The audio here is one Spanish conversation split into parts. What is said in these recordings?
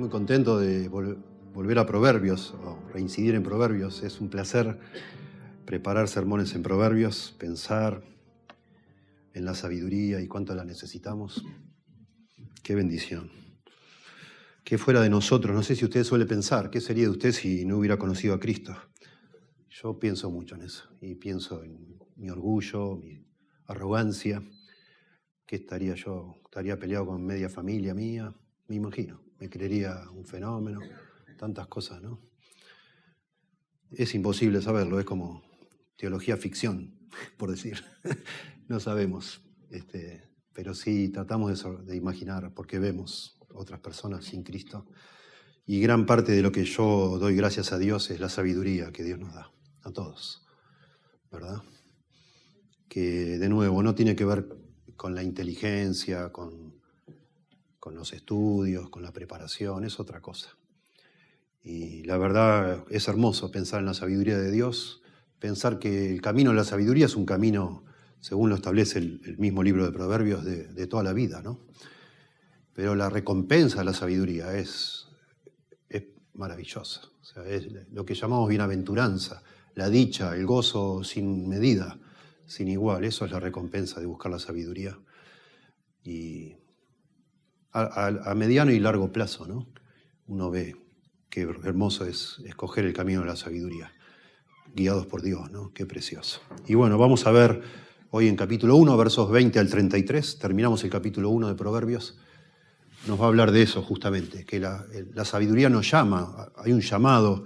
muy contento de volver a Proverbios, o reincidir en Proverbios. Es un placer preparar sermones en Proverbios, pensar en la sabiduría y cuánto la necesitamos. Qué bendición. ¿Qué fuera de nosotros? No sé si usted suele pensar, ¿qué sería de usted si no hubiera conocido a Cristo? Yo pienso mucho en eso, y pienso en mi orgullo, mi arrogancia. ¿Qué estaría yo? ¿Estaría peleado con media familia mía? Me imagino, me creería un fenómeno, tantas cosas, ¿no? Es imposible saberlo, es como teología ficción, por decir. No sabemos, pero sí tratamos de imaginar, porque vemos otras personas sin Cristo. Y gran parte de lo que yo doy gracias a Dios es la sabiduría que Dios nos da, a todos, ¿verdad? Que, de nuevo, no tiene que ver con la inteligencia, con los estudios, con la preparación, es otra cosa. Y la verdad es hermoso pensar en la sabiduría de Dios, pensar que el camino de la sabiduría es un camino, según lo establece el mismo libro de Proverbios, de toda la vida, ¿no? Pero la recompensa de la sabiduría es maravillosa. O sea, es lo que llamamos bienaventuranza, la dicha, el gozo sin medida, sin igual. Eso es la recompensa de buscar la sabiduría. Y a mediano y largo plazo, ¿no? Uno ve qué hermoso es escoger el camino de la sabiduría, guiados por Dios, ¿no? Qué precioso. Y bueno, vamos a ver hoy en capítulo 1, versos 20 al 33, terminamos el capítulo 1 de Proverbios, nos va a hablar de eso justamente, que la sabiduría nos llama, hay un llamado,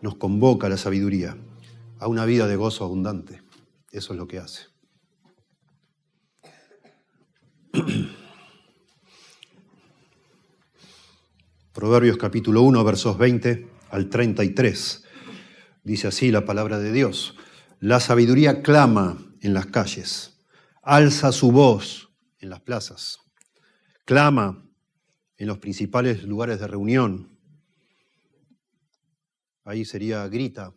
nos convoca a la sabiduría, a una vida de gozo abundante. Eso es lo que hace. Proverbios capítulo 1, versos 20 al 33. Dice así la palabra de Dios. La sabiduría clama en las calles, alza su voz en las plazas, clama en los principales lugares de reunión. Ahí sería grita.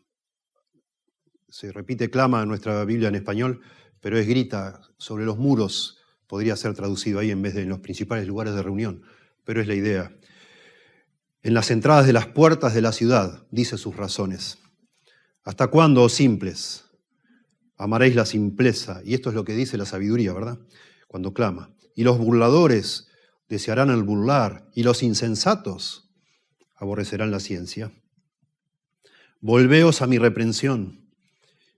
Se repite clama en nuestra Biblia en español, pero es grita sobre los muros. Podría ser traducido ahí en vez de en los principales lugares de reunión, pero es la idea. En las entradas de las puertas de la ciudad, dice sus razones. ¿Hasta cuándo, oh simples, amaréis la simpleza? Y esto es lo que dice la sabiduría, ¿verdad? Cuando clama. Y los burladores desearán el burlar, y los insensatos aborrecerán la ciencia. Volveos a mi reprensión.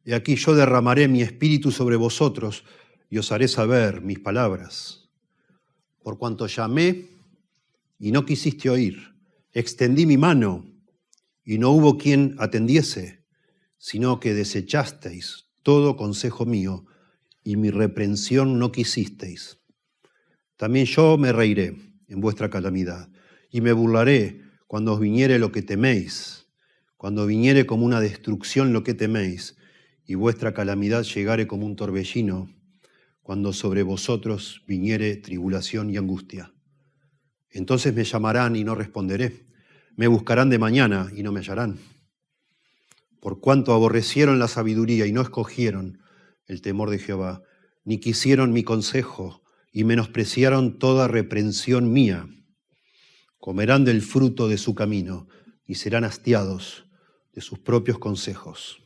He aquí yo derramaré mi espíritu sobre vosotros, y os haré saber mis palabras. Por cuanto llamé, y no quisiste oír, extendí mi mano, y no hubo quien atendiese, sino que desechasteis todo consejo mío, y mi reprensión no quisisteis. También yo me reiré en vuestra calamidad, y me burlaré cuando os viniere lo que teméis, cuando viniere como una destrucción lo que teméis, y vuestra calamidad llegare como un torbellino, cuando sobre vosotros viniere tribulación y angustia. Entonces me llamarán y no responderé, me buscarán de mañana y no me hallarán. Por cuanto aborrecieron la sabiduría y no escogieron el temor de Jehová, ni quisieron mi consejo y menospreciaron toda reprensión mía, comerán del fruto de su camino y serán hastiados de sus propios consejos,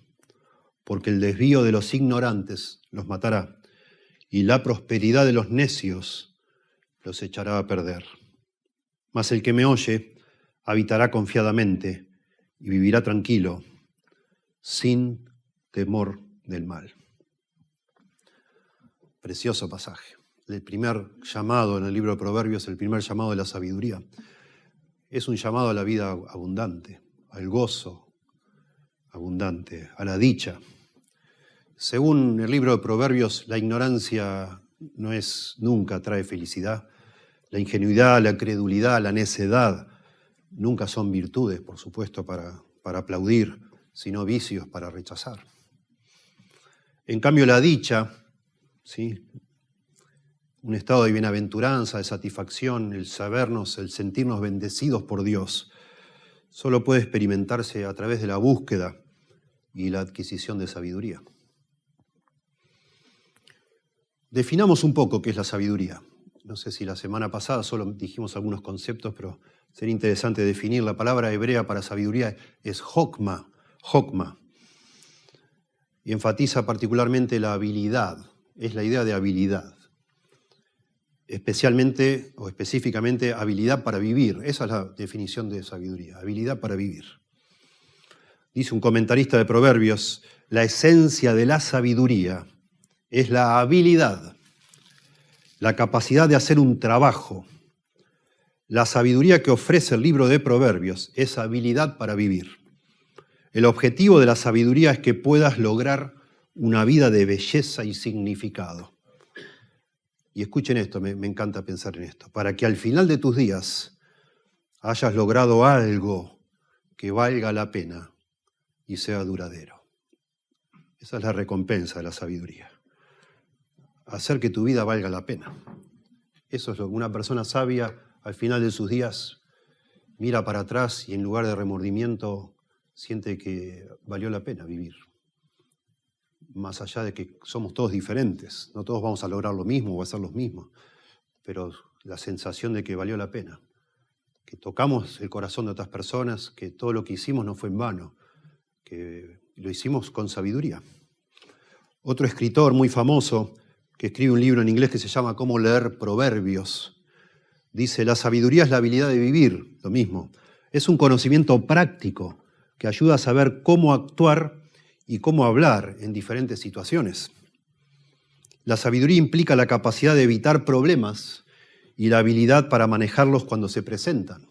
porque el desvío de los ignorantes los matará y la prosperidad de los necios los echará a perder. Mas el que me oye habitará confiadamente y vivirá tranquilo, sin temor del mal. Precioso pasaje. El primer llamado en el libro de Proverbios, el primer llamado de la sabiduría, es un llamado a la vida abundante, al gozo abundante, a la dicha. Según el libro de Proverbios, la ignorancia nunca trae felicidad. La ingenuidad, la credulidad, la necedad nunca son virtudes, por supuesto, para aplaudir, sino vicios para rechazar. En cambio, la dicha, ¿sí?, un estado de bienaventuranza, de satisfacción, el sabernos, el sentirnos bendecidos por Dios, solo puede experimentarse a través de la búsqueda y la adquisición de sabiduría. Definamos un poco qué es la sabiduría. No sé si la semana pasada solo dijimos algunos conceptos, pero Sería interesante definir. La palabra hebrea para sabiduría es hokma, hokma. Y enfatiza particularmente la habilidad. Es la idea de habilidad. Especialmente o específicamente habilidad para vivir. Esa es la definición de sabiduría, habilidad para vivir. Dice un comentarista de Proverbios, la esencia de la sabiduría es la habilidad, la capacidad de hacer un trabajo. La sabiduría que ofrece el libro de Proverbios es habilidad para vivir. El objetivo de la sabiduría es que puedas lograr una vida de belleza y significado. Y escuchen esto, me encanta pensar en esto. Para que al final de tus días hayas logrado algo que valga la pena y sea duradero. Esa es la recompensa de la sabiduría. Hacer que tu vida valga la pena. Eso es lo que una persona sabia al final de sus días mira para atrás y en lugar de remordimiento siente que valió la pena vivir. Más allá de que somos todos diferentes, no todos vamos a lograr lo mismo o a hacer lo mismo, pero la sensación de que valió la pena, que tocamos el corazón de otras personas, que todo lo que hicimos no fue en vano, que lo hicimos con sabiduría. Otro escritor muy famoso que escribe un libro en inglés que se llama Cómo leer Proverbios, dice, la sabiduría es la habilidad de vivir, lo mismo. Es un conocimiento práctico que ayuda a saber cómo actuar y cómo hablar en diferentes situaciones. La sabiduría implica la capacidad de evitar problemas y la habilidad para manejarlos cuando se presentan.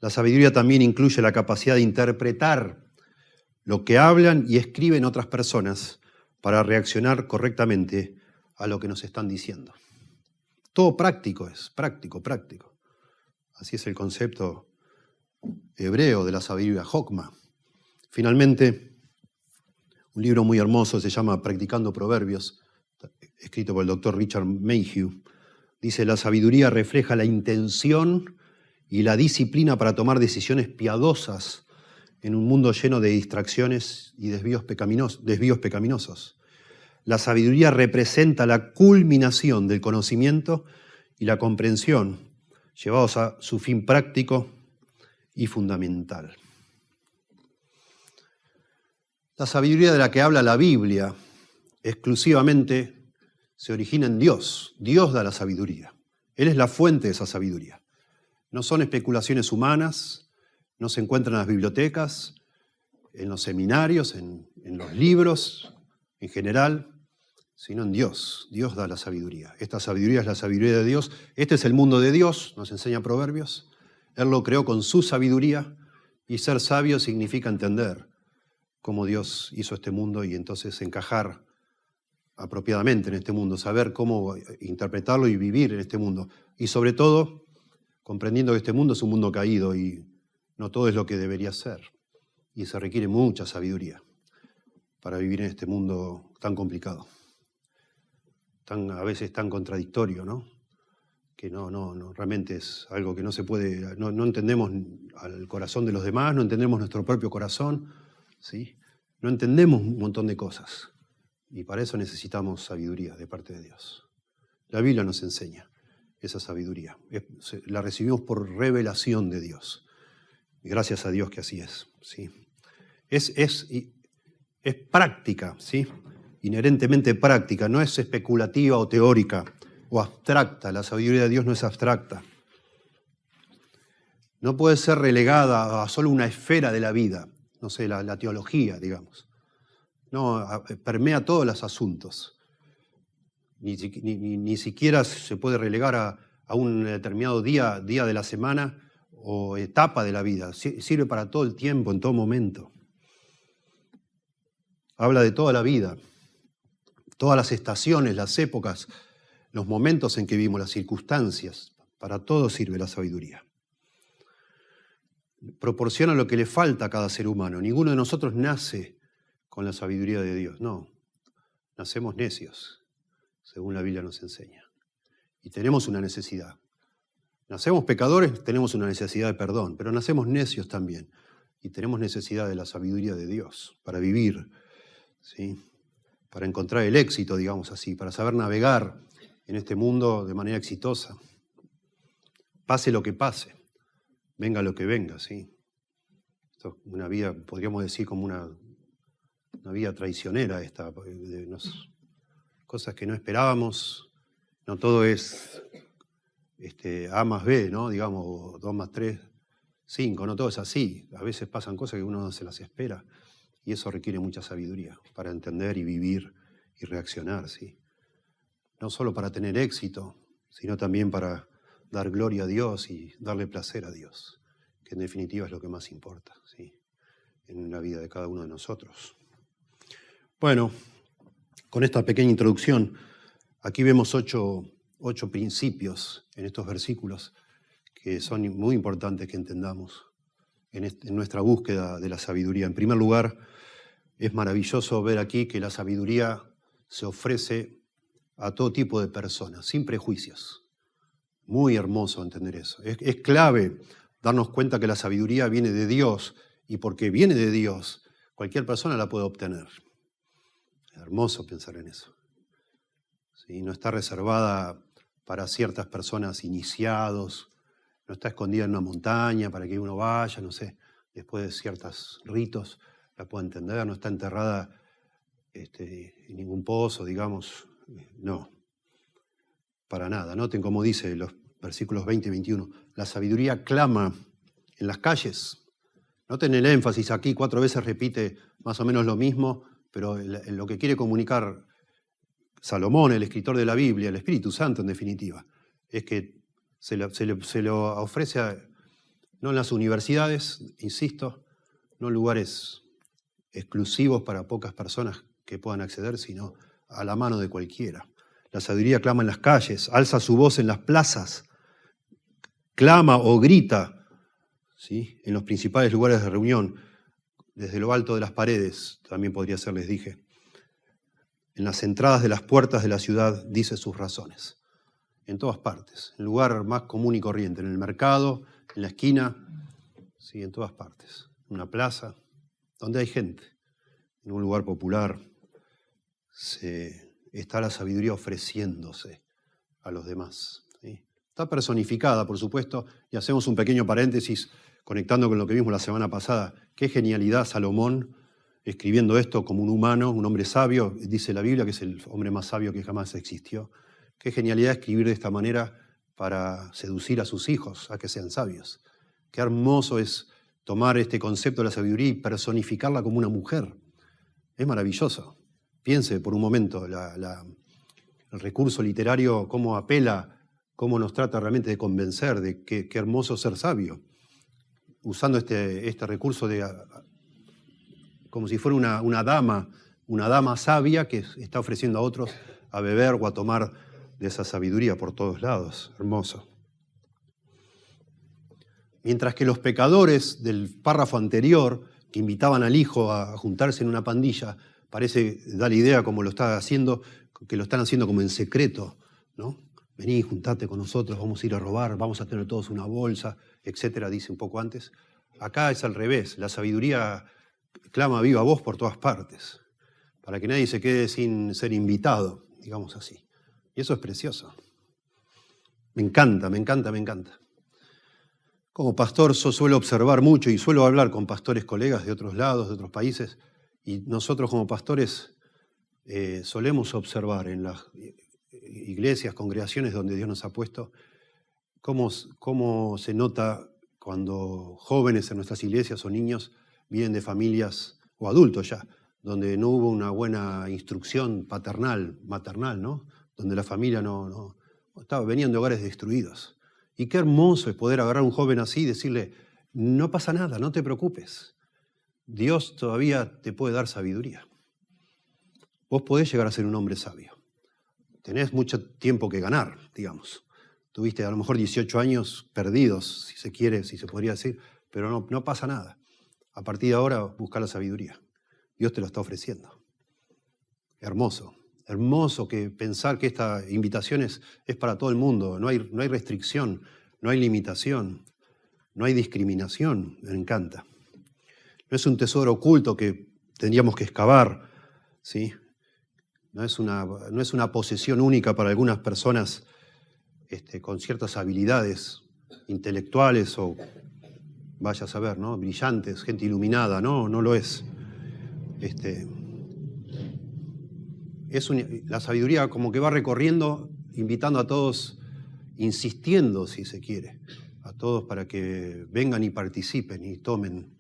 La sabiduría también incluye la capacidad de interpretar lo que hablan y escriben otras personas para reaccionar correctamente a lo que nos están diciendo. Todo práctico es, práctico. Así es el concepto hebreo de la sabiduría, hokma. Finalmente, un libro muy hermoso se llama Practicando Proverbios, escrito por el doctor Richard Mayhew. Dice, la sabiduría refleja la intención y la disciplina para tomar decisiones piadosas en un mundo lleno de distracciones y desvíos pecaminosos. La sabiduría representa la culminación del conocimiento y la comprensión, llevados a su fin práctico y fundamental. La sabiduría de la que habla la Biblia exclusivamente se origina en Dios. Dios da la sabiduría. Él es la fuente de esa sabiduría. No son especulaciones humanas, no se encuentran en las bibliotecas, en los seminarios, en los libros en general, sino en Dios. Dios da la sabiduría. Esta sabiduría es la sabiduría de Dios. Este es el mundo de Dios, nos enseña Proverbios. Él lo creó con su sabiduría y ser sabio significa entender cómo Dios hizo este mundo y entonces encajar apropiadamente en este mundo, saber cómo interpretarlo y vivir en este mundo. Y sobre todo, comprendiendo que este mundo es un mundo caído y no todo es lo que debería ser. Y se requiere mucha sabiduría para vivir en este mundo tan complicado, a veces tan contradictorio, ¿no? Que no, realmente es algo que no se puede, no entendemos al corazón de los demás, no entendemos nuestro propio corazón, ¿sí? No entendemos un montón de cosas y para eso necesitamos sabiduría de parte de Dios. La Biblia nos enseña esa sabiduría, la recibimos por revelación de Dios. Y gracias a Dios que así es, ¿sí? Es práctica, ¿sí? Inherentemente práctica, no es especulativa o teórica o abstracta. La sabiduría de Dios no es abstracta. No puede ser relegada a solo una esfera de la vida, no sé, la teología, digamos. No, permea todos los asuntos. Ni siquiera se puede relegar a un determinado día de la semana o etapa de la vida. Sirve para todo el tiempo, en todo momento. Habla de toda la vida, todas las estaciones, las épocas, los momentos en que vivimos, las circunstancias. Para todo sirve la sabiduría. Proporciona lo que le falta a cada ser humano. Ninguno de nosotros nace con la sabiduría de Dios, no. Nacemos necios, según la Biblia nos enseña. Y tenemos una necesidad. Nacemos pecadores, tenemos una necesidad de perdón, pero nacemos necios también. Y tenemos necesidad de la sabiduría de Dios para vivir, ¿sí? Para encontrar el éxito, digamos así, para saber navegar en este mundo de manera exitosa. Pase lo que pase. venga lo que venga, ¿sí? Esto es una vida, podríamos decir, como una vida traicionera esta, cosas que no esperábamos. No todo es A más B, ¿no? Digamos, 2 más 3, 5, no todo es así. A veces pasan cosas que uno no se las espera y eso requiere mucha sabiduría para entender y vivir y reaccionar, ¿sí? No solo para tener éxito, sino también para dar gloria a Dios y darle placer a Dios, que en definitiva es lo que más importa, ¿sí? En la vida de cada uno de nosotros. Bueno, con esta pequeña introducción, aquí vemos 8 principios en estos versículos que son muy importantes que entendamos en nuestra búsqueda de la sabiduría. En primer lugar, es maravilloso ver aquí que la sabiduría se ofrece a todo tipo de personas, sin prejuicios. Muy hermoso entender eso. Es clave darnos cuenta que la sabiduría viene de Dios y porque viene de Dios, cualquier persona la puede obtener. Es hermoso pensar en eso. ¿Sí? No está reservada para ciertas personas iniciados, no está escondida en una montaña para que uno vaya, no sé, después de ciertos ritos la pueda entender, no está enterrada en ningún pozo, digamos, no, para nada. Noten cómo dice los versículos 20 y 21, la sabiduría clama en las calles. Noten el énfasis aquí, 4 veces repite más o menos lo mismo, pero en lo que quiere comunicar Salomón, el escritor de la Biblia, el Espíritu Santo en definitiva, es que se lo ofrece no en las universidades, insisto, no en lugares exclusivos para pocas personas que puedan acceder, sino a la mano de cualquiera. La sabiduría clama en las calles, alza su voz en las plazas, clama o grita, ¿sí?, en los principales lugares de reunión, desde lo alto de las paredes, también podría ser, les dije. En las entradas de las puertas de la ciudad dice sus razones. En todas partes, en el lugar más común y corriente, en el mercado, en la esquina, sí, en todas partes. En una plaza, donde hay gente, en un lugar popular, está la sabiduría ofreciéndose a los demás, ¿sí? Está personificada, por supuesto, y hacemos un pequeño paréntesis conectando con lo que vimos la semana pasada. Qué genialidad Salomón escribiendo esto como un humano, un hombre sabio, dice la Biblia que es el hombre más sabio que jamás existió. Qué genialidad escribir de esta manera para seducir a sus hijos a que sean sabios. Qué hermoso es tomar este concepto de la sabiduría y personificarla como una mujer. Es maravilloso. Piense por un momento el recurso literario, cómo apela, cómo nos trata realmente de convencer de qué hermoso ser sabio, usando este recurso como si fuera una dama sabia que está ofreciendo a otros a beber o a tomar de esa sabiduría por todos lados. Hermoso. Mientras que los pecadores del párrafo anterior, que invitaban al hijo a juntarse en una pandilla, parece, da la idea como lo está haciendo, que lo están haciendo como en secreto, ¿no? Vení, juntate con nosotros, vamos a ir a robar, vamos a tener todos una bolsa, etcétera, dice un poco antes. Acá es al revés, la sabiduría clama viva voz por todas partes, para que nadie se quede sin ser invitado, digamos así. Y eso es precioso. Me encanta, me encanta, me encanta. Como pastor suelo observar mucho y suelo hablar con pastores colegas de otros lados, de otros países, y nosotros como pastores solemos observar en las iglesias, congregaciones donde Dios nos ha puesto, cómo se nota cuando jóvenes en nuestras iglesias o niños vienen de familias, o adultos ya, donde no hubo una buena instrucción paternal, maternal, ¿no? Donde la familia venían de hogares destruidos. Y qué hermoso es poder agarrar a un joven así y decirle, no pasa nada, no te preocupes. Dios todavía te puede dar sabiduría. Vos podés llegar a ser un hombre sabio. Tenés mucho tiempo que ganar, digamos. Tuviste a lo mejor 18 años perdidos, si se quiere, si se podría decir, pero no pasa nada. A partir de ahora, busca la sabiduría. Dios te lo está ofreciendo. Hermoso. Hermoso que pensar que esta invitación es para todo el mundo. No hay restricción, no hay limitación, no hay discriminación. Me encanta. No es un tesoro oculto que tendríamos que excavar, ¿sí? No es una posesión única para algunas personas con ciertas habilidades intelectuales o vaya a saber, ¿no? Brillantes, gente iluminada, no lo es. La sabiduría como que va recorriendo, invitando a todos, insistiendo, si se quiere, a todos para que vengan y participen y tomen,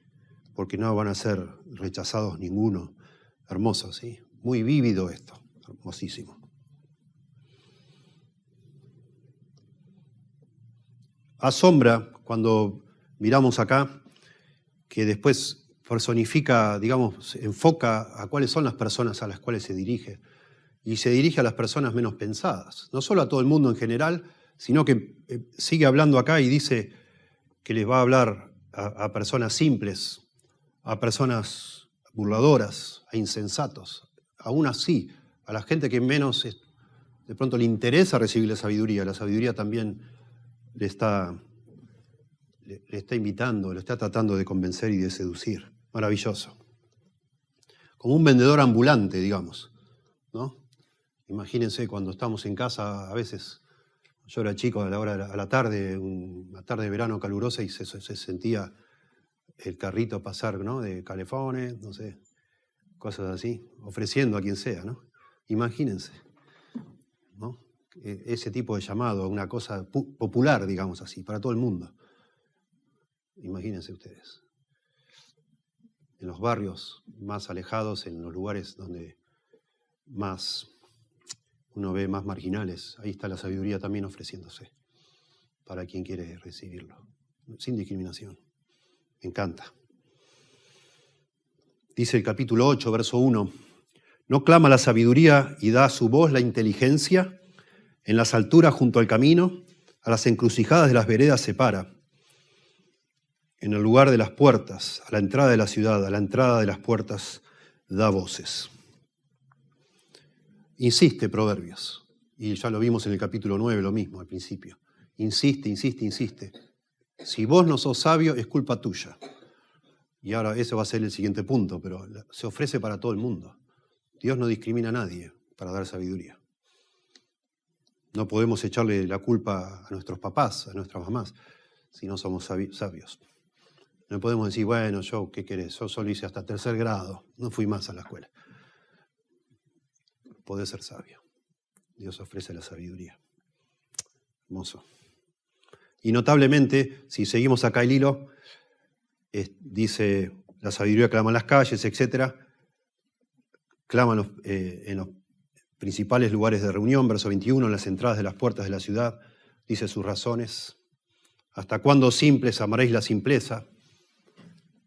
porque no van a ser rechazados ninguno. Hermoso, ¿sí? Muy vívido esto, hermosísimo. Asombra cuando miramos acá que después personifica, digamos, enfoca a cuáles son las personas a las cuales se dirige. Y se dirige a las personas menos pensadas. No solo a todo el mundo en general, sino que sigue hablando acá y dice que les va a hablar a personas simples, a personas burladoras, a insensatos. Aún así, a la gente que menos de pronto le interesa recibir la sabiduría también le está invitando, le está tratando de convencer y de seducir. Maravilloso. Como un vendedor ambulante, digamos, ¿no? Imagínense cuando estamos en casa, a veces, yo era chico a la tarde, una tarde de verano calurosa y se sentía el carrito pasar, ¿no? De calefones, no sé, cosas así, ofreciendo a quien sea, ¿no? Imagínense, ¿no? Ese tipo de llamado, una cosa popular, digamos así, para todo el mundo. Imagínense ustedes. En los barrios más alejados, en los lugares donde más uno ve más marginales, ahí está la sabiduría también ofreciéndose para quien quiere recibirlo, sin discriminación. Me encanta. Dice el capítulo 8, verso 1, ¿no clama la sabiduría y da a su voz la inteligencia? En las alturas junto al camino, a las encrucijadas de las veredas se para. En el lugar de las puertas, a la entrada de la ciudad, a la entrada de las puertas, da voces. Insiste Proverbios, y ya lo vimos en el capítulo 9, lo mismo al principio. Insiste, insiste, insiste. Si vos no sos sabio, es culpa tuya. Y ahora ese va a ser el siguiente punto, pero se ofrece para todo el mundo. Dios no discrimina a nadie para dar sabiduría. No podemos echarle la culpa a nuestros papás, a nuestras mamás, si no somos sabios. No podemos decir, bueno, yo, ¿qué querés? Yo solo hice hasta 3er grado, no fui más a la escuela. Podés ser sabio. Dios ofrece la sabiduría. Hermoso. Y notablemente, si seguimos acá el hilo, dice, la sabiduría clama en las calles, etc. Clama en los principales lugares de reunión, verso 21, en las entradas de las puertas de la ciudad, dice sus razones. ¿Hasta cuándo simples amaréis la simpleza?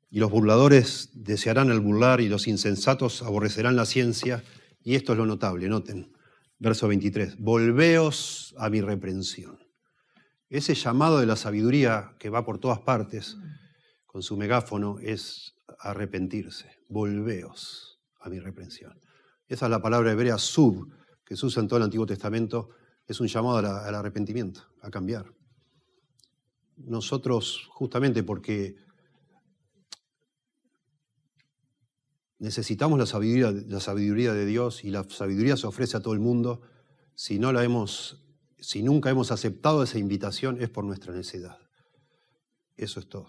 Y los burladores desearán el burlar y los insensatos aborrecerán la ciencia. Y esto es lo notable, noten, verso 23, volveos a mi reprensión. Ese llamado de la sabiduría que va por todas partes con su megáfono es arrepentirse, volveos a mi reprensión. Esa es la palabra hebrea sub, que se usa en todo el Antiguo Testamento, es un llamado al arrepentimiento, a cambiar. Nosotros, justamente porque necesitamos la sabiduría de Dios y la sabiduría se ofrece a todo el mundo. Si nunca hemos aceptado esa invitación es por nuestra necedad. Eso es todo.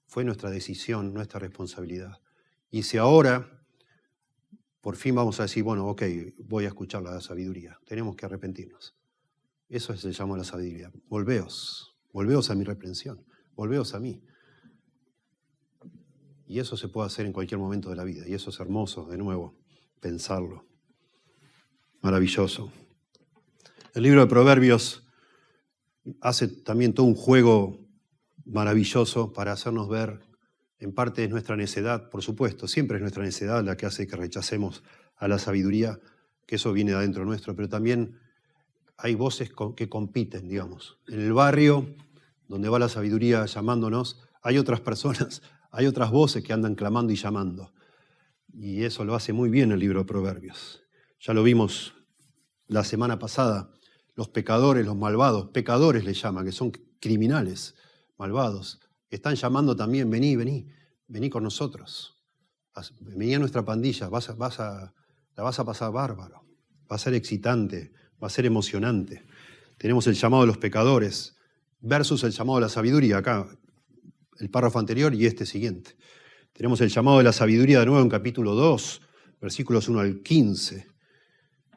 Fue nuestra decisión, nuestra responsabilidad. Y si ahora, por fin vamos a decir, bueno, ok, voy a escuchar la sabiduría. Tenemos que arrepentirnos. Eso se llama la sabiduría. Volveos a mi reprensión, volveos a mí. Y eso se puede hacer en cualquier momento de la vida. Y eso es hermoso, de nuevo, pensarlo. Maravilloso. El libro de Proverbios hace también todo un juego maravilloso para hacernos ver, en parte es nuestra necedad, por supuesto, siempre es nuestra necedad la que hace que rechacemos a la sabiduría, que eso viene de adentro nuestro, pero también hay voces que compiten, digamos. En el barrio, donde va la sabiduría llamándonos, hay otras personas, hay otras voces que andan clamando y llamando. Y eso lo hace muy bien el libro de Proverbios. Ya lo vimos la semana pasada. Los pecadores, los malvados, pecadores les llaman, que son criminales, malvados. Están llamando también, vení con nosotros. Vení a nuestra pandilla, la vas a pasar bárbaro. Va a ser excitante, va a ser emocionante. Tenemos el llamado de los pecadores versus el llamado de la sabiduría acá. el párrafo anterior y este siguiente. Tenemos el llamado de la sabiduría de nuevo en capítulo 2, versículos 1 al 15,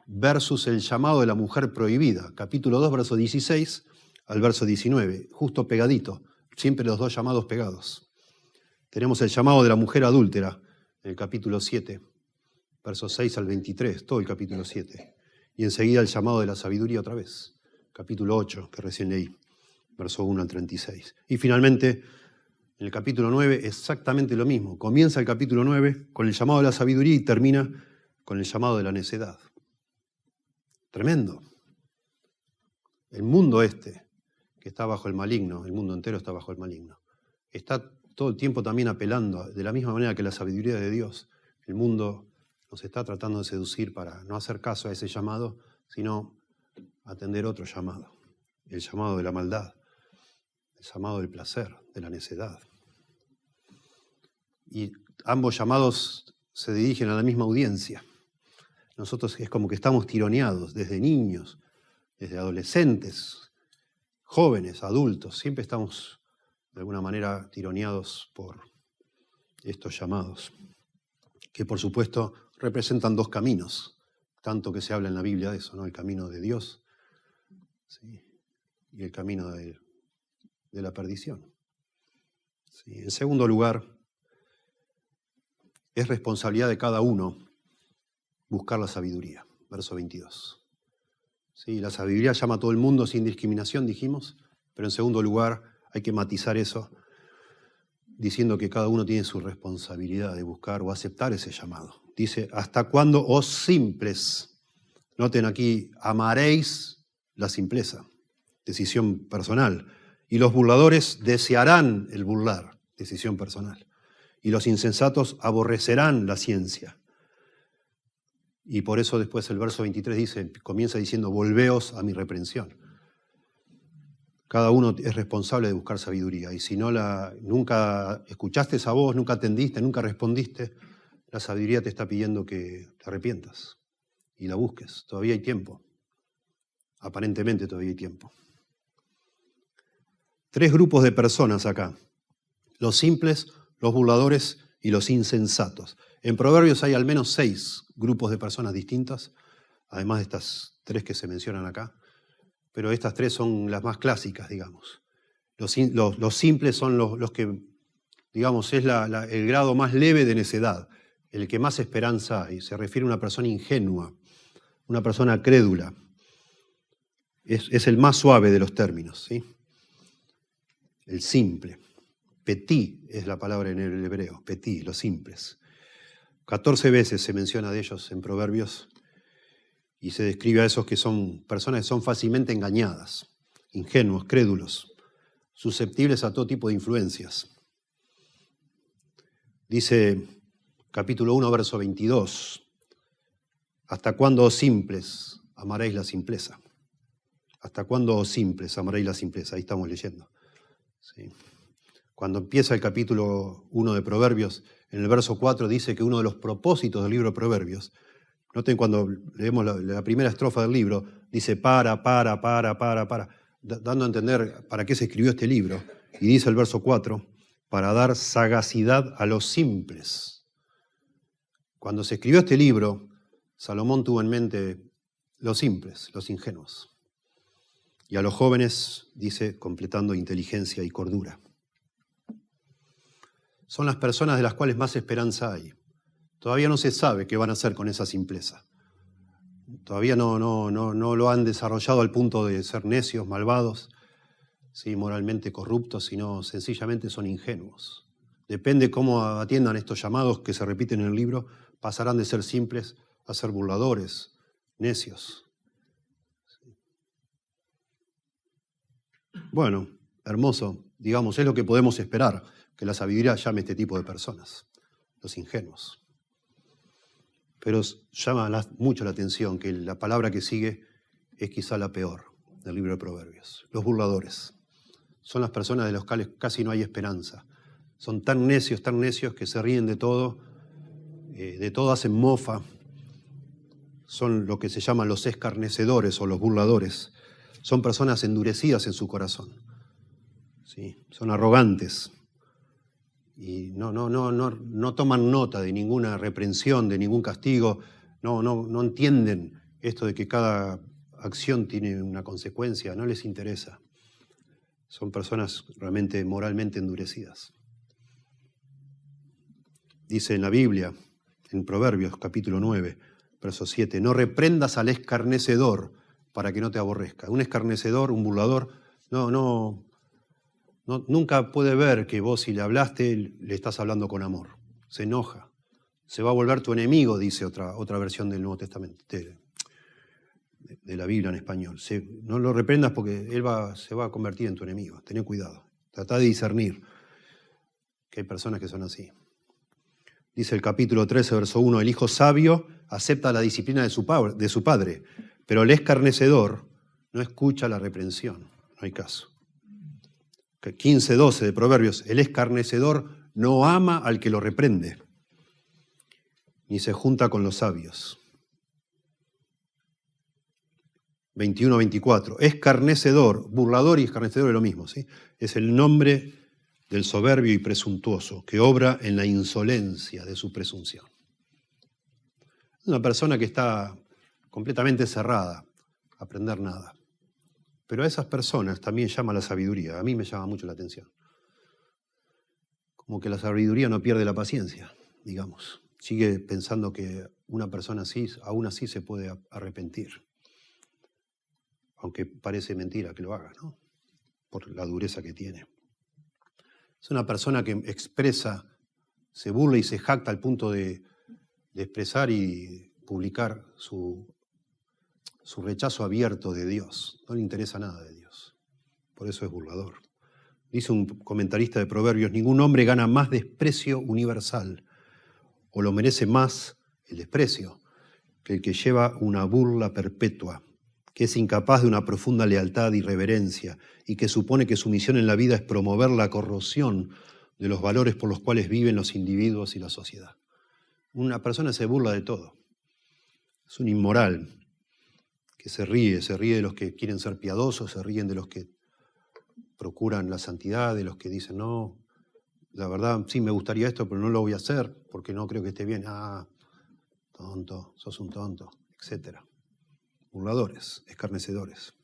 versus el llamado de la mujer prohibida, capítulo 2, verso 16 al verso 19, justo pegadito, siempre los dos llamados pegados. Tenemos el llamado de la mujer adúltera en el capítulo 7, versos 6 al 23, todo el capítulo 7. Y enseguida el llamado de la sabiduría otra vez, capítulo 8, que recién leí, verso 1 al 36. Y finalmente, en el capítulo 9, exactamente lo mismo. Comienza el capítulo 9 con el llamado de la sabiduría y termina con el llamado de la necedad. Tremendo. El mundo que está bajo el maligno, el mundo entero está bajo el maligno, está todo el tiempo también apelando, de la misma manera que la sabiduría de Dios. El mundo nos está tratando de seducir para no hacer caso a ese llamado, sino atender otro llamado, el llamado de la maldad, el llamado del placer, de la necedad. Y ambos llamados se dirigen a la misma audiencia. Nosotros es como que estamos tironeados desde niños, desde adolescentes, jóvenes, adultos, siempre estamos de alguna manera tironeados por estos llamados, que por supuesto representan dos caminos, tanto que se habla en la Biblia de eso, ¿no? El camino de Dios, ¿sí? Y el camino de la perdición. ¿Sí? En segundo lugar, es responsabilidad de cada uno buscar la sabiduría, verso 22. ¿Sí? La sabiduría llama a todo el mundo sin discriminación, dijimos, pero en segundo lugar hay que matizar eso diciendo que cada uno tiene su responsabilidad de buscar o aceptar ese llamado. Dice, ¿hasta cuándo, os simples? Noten aquí, amaréis la simpleza, decisión personal. Y los burladores desearán el burlar, decisión personal. Y los insensatos aborrecerán la ciencia. Y por eso después el verso 23 comienza diciendo, volveos a mi reprensión. Cada uno es responsable de buscar sabiduría. Y si nunca escuchaste esa voz, nunca atendiste, nunca respondiste, la sabiduría te está pidiendo que te arrepientas y la busques. Todavía hay tiempo. Aparentemente todavía hay tiempo. 3 grupos de personas acá. Los simples, los burladores y los insensatos. En Proverbios hay al menos 6 grupos de personas distintas, además de estas 3 que se mencionan acá. Pero estas 3 son las más clásicas, digamos. Los simples son los que, digamos, es el grado más leve de necedad, el que más esperanza hay. Se refiere a una persona ingenua, una persona crédula. Es el más suave de los términos, ¿sí? El simple. Petit es la palabra en el hebreo, petit, los simples. 14 veces se menciona de ellos en Proverbios y se describe a esos que son personas que son fácilmente engañadas, ingenuos, crédulos, susceptibles a todo tipo de influencias. Dice capítulo 1, verso 22, ¿hasta cuándo, oh simples, amaréis la simpleza? ¿Hasta cuándo, oh simples, amaréis la simpleza? Ahí estamos leyendo. ¿Sí? Cuando empieza el capítulo 1 de Proverbios, en el verso 4 dice que uno de los propósitos del libro de Proverbios, noten cuando leemos la primera estrofa del libro, dice para, dando a entender para qué se escribió este libro. Y dice el verso 4, para dar sagacidad a los simples. Cuando se escribió este libro, Salomón tuvo en mente los simples, los ingenuos. Y a los jóvenes, dice, completando inteligencia y cordura. Son las personas de las cuales más esperanza hay. Todavía no se sabe qué van a hacer con esa simpleza. Todavía no lo han desarrollado al punto de ser necios, malvados, ¿sí? Moralmente corruptos, sino sencillamente son ingenuos. Depende cómo atiendan estos llamados que se repiten en el libro, pasarán de ser simples a ser burladores, necios. Bueno, hermoso, digamos, es lo que podemos esperar, que la sabiduría llame a este tipo de personas, los ingenuos. Pero llama mucho la atención que la palabra que sigue es quizá la peor del libro de Proverbios. Los burladores. Son las personas de las cuales casi no hay esperanza. Son tan necios que se ríen de todo hacen mofa. Son lo que se llaman los escarnecedores o los burladores. Son personas endurecidas en su corazón. ¿Sí? Son arrogantes. y no toman nota de ninguna reprensión, de ningún castigo, no entienden esto de que cada acción tiene una consecuencia, no les interesa. Son personas realmente moralmente endurecidas. Dice en la Biblia, en Proverbios capítulo 9, verso 7, no reprendas al escarnecedor para que no te aborrezca. Un escarnecedor, un burlador, nunca puede ver que vos, si le hablaste, le estás hablando con amor. Se enoja. Se va a volver tu enemigo, dice otra versión del Nuevo Testamento, de la Biblia en español. No lo reprendas porque él se va a convertir en tu enemigo. Tené cuidado. Tratá de discernir que hay personas que son así. Dice el capítulo 13, verso 1, el hijo sabio acepta la disciplina de su padre, pero el escarnecedor no escucha la reprensión. No hay caso. 15, 12 de Proverbios, el escarnecedor no ama al que lo reprende, ni se junta con los sabios. 21, 24, escarnecedor, burlador y escarnecedor es lo mismo, ¿sí? Es el nombre del soberbio y presuntuoso, que obra en la insolencia de su presunción. Es una persona que está completamente cerrada a aprender nada. Pero a esas personas también llama la sabiduría. A mí me llama mucho la atención. Como que la sabiduría no pierde la paciencia, digamos. Sigue pensando que una persona así, aún así se puede arrepentir. Aunque parece mentira que lo haga, ¿no? Por la dureza que tiene. Es una persona que expresa, se burla y se jacta al punto de expresar y publicar su rechazo abierto de Dios. No le interesa nada de Dios. Por eso es burlador. Dice un comentarista de Proverbios, ningún hombre gana más desprecio universal o lo merece más el desprecio que el que lleva una burla perpetua, que es incapaz de una profunda lealtad y reverencia y que supone que su misión en la vida es promover la corrosión de los valores por los cuales viven los individuos y la sociedad. Una persona se burla de todo. Es un inmoral que se ríe de los que quieren ser piadosos, se ríen de los que procuran la santidad, de los que dicen, no, la verdad sí me gustaría esto, pero no lo voy a hacer porque no creo que esté bien. Ah, tonto, sos un tonto, etc. Burladores, escarnecedores.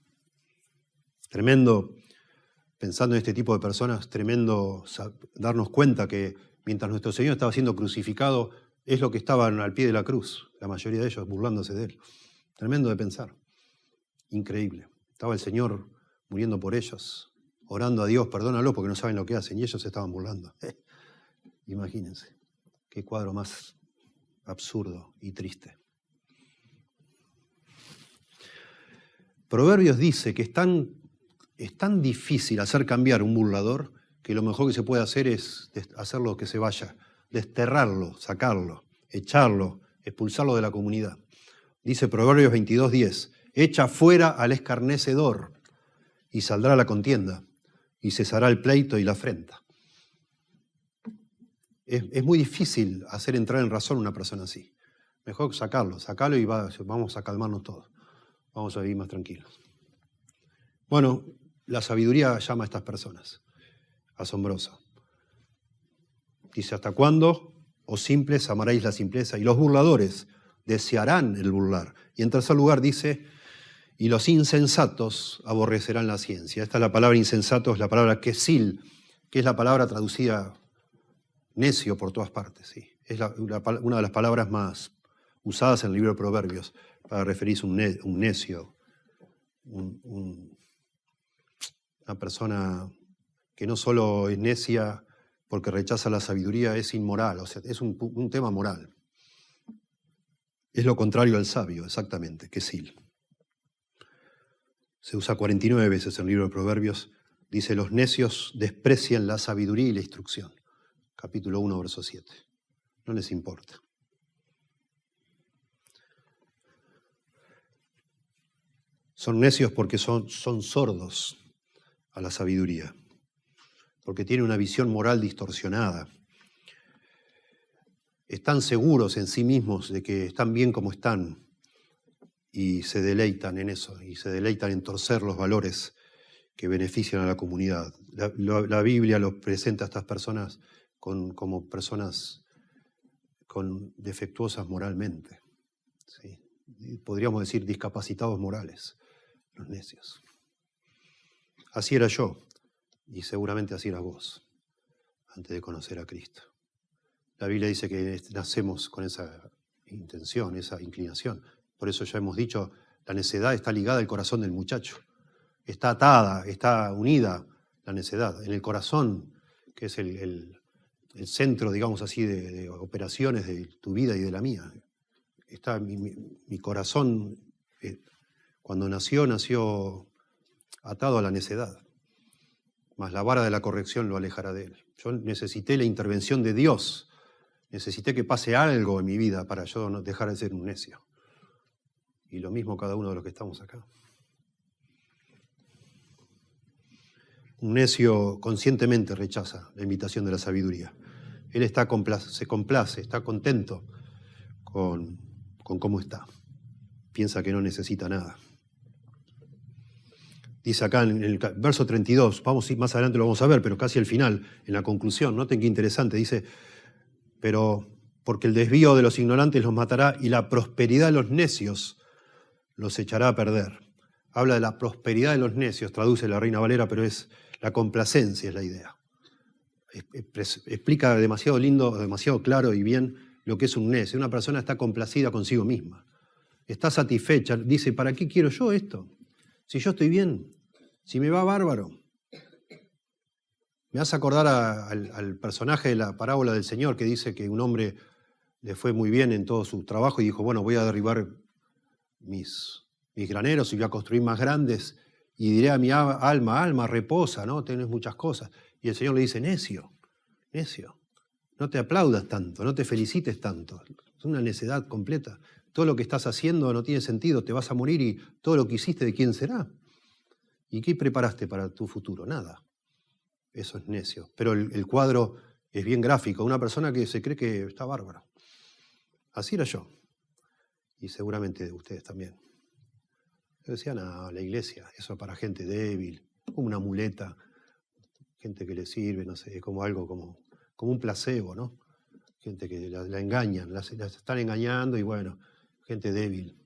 Tremendo, pensando en este tipo de personas, tremendo darnos cuenta que mientras nuestro Señor estaba siendo crucificado, es lo que estaban al pie de la cruz, la mayoría de ellos burlándose de Él. Tremendo de pensar. Increíble. Estaba el Señor muriendo por ellos, orando a Dios, perdónalo porque no saben lo que hacen, y ellos se estaban burlando. Imagínense, qué cuadro más absurdo y triste. Proverbios dice que es tan difícil hacer cambiar un burlador que lo mejor que se puede hacer es hacerlo que se vaya, desterrarlo, sacarlo, echarlo, expulsarlo de la comunidad. Dice Proverbios 22:10, echa fuera al escarnecedor y saldrá la contienda y cesará el pleito y la afrenta. Es muy difícil hacer entrar en razón a una persona así. Mejor sacarlo y vamos a calmarnos todos. Vamos a vivir más tranquilos. Bueno, la sabiduría llama a estas personas. Asombrosa. Dice, ¿hasta cuándo, oh simples, amaréis la simpleza? Y los burladores desearán el burlar. Y en tercer lugar dice, y los insensatos aborrecerán la ciencia. Esta es la palabra insensato, es la palabra kesil, que es la palabra traducida necio por todas partes. ¿Sí? Es una de las palabras más usadas en el libro de Proverbios para referirse a un necio, una persona que no solo es necia porque rechaza la sabiduría, es inmoral, o sea, es un tema moral. Es lo contrario al sabio, exactamente, kesil. Se usa 49 veces en el libro de Proverbios. Dice, los necios desprecian la sabiduría y la instrucción. Capítulo 1, verso 7. No les importa. Son necios porque son sordos a la sabiduría, porque tienen una visión moral distorsionada. Están seguros en sí mismos de que están bien como están y se deleitan en eso, y se deleitan en torcer los valores que benefician a la comunidad. La Biblia los presenta a estas personas como personas defectuosas moralmente. ¿Sí? Podríamos decir discapacitados morales, los necios. Así era yo, y seguramente así era vos, antes de conocer a Cristo. La Biblia dice que nacemos con esa intención, esa inclinación. Por eso ya hemos dicho, la necedad está ligada al corazón del muchacho. Está atada, está unida la necedad. En el corazón, que es el centro, digamos así, de operaciones de tu vida y de la mía. Está mi corazón, cuando nació atado a la necedad. Mas la vara de la corrección lo alejará de él. Yo necesité la intervención de Dios. Necesité que pase algo en mi vida para yo no dejar de ser un necio. Y lo mismo cada uno de los que estamos acá. Un necio conscientemente rechaza la invitación de la sabiduría. Él se complace, está contento con cómo está. Piensa que no necesita nada. Dice acá en el verso 32, más adelante lo vamos a ver, pero casi al final, en la conclusión, noten qué interesante, dice, pero porque el desvío de los ignorantes los matará y la prosperidad de los necios los echará a perder. Habla de la prosperidad de los necios, traduce la Reina Valera, pero es la complacencia, es la idea. Explica demasiado lindo, demasiado claro y bien lo que es un necio. Una persona está complacida consigo misma, está satisfecha, dice, ¿para qué quiero yo esto? Si yo estoy bien, si me va bárbaro. Me hace acordar al personaje de la parábola del Señor que dice que un hombre le fue muy bien en todo su trabajo y dijo, bueno, voy a derribar mis graneros y voy a construir más grandes y diré a mi alma, reposa, ¿no? Tenés muchas cosas. Y el Señor le dice, necio, no te aplaudas tanto, no te felicites tanto. Es una necedad completa. Todo lo que estás haciendo no tiene sentido, te vas a morir y todo lo que hiciste, ¿de quién será? ¿Y qué preparaste para tu futuro? Nada. Eso es necio. Pero el cuadro es bien gráfico. Una persona que se cree que está bárbara. Así era yo. Y seguramente ustedes también. Yo decía, no, la iglesia, eso es para gente débil, como una muleta, gente que le sirve, no sé, como algo como un placebo, ¿no? Gente que la engañan, las están engañando y bueno, gente débil,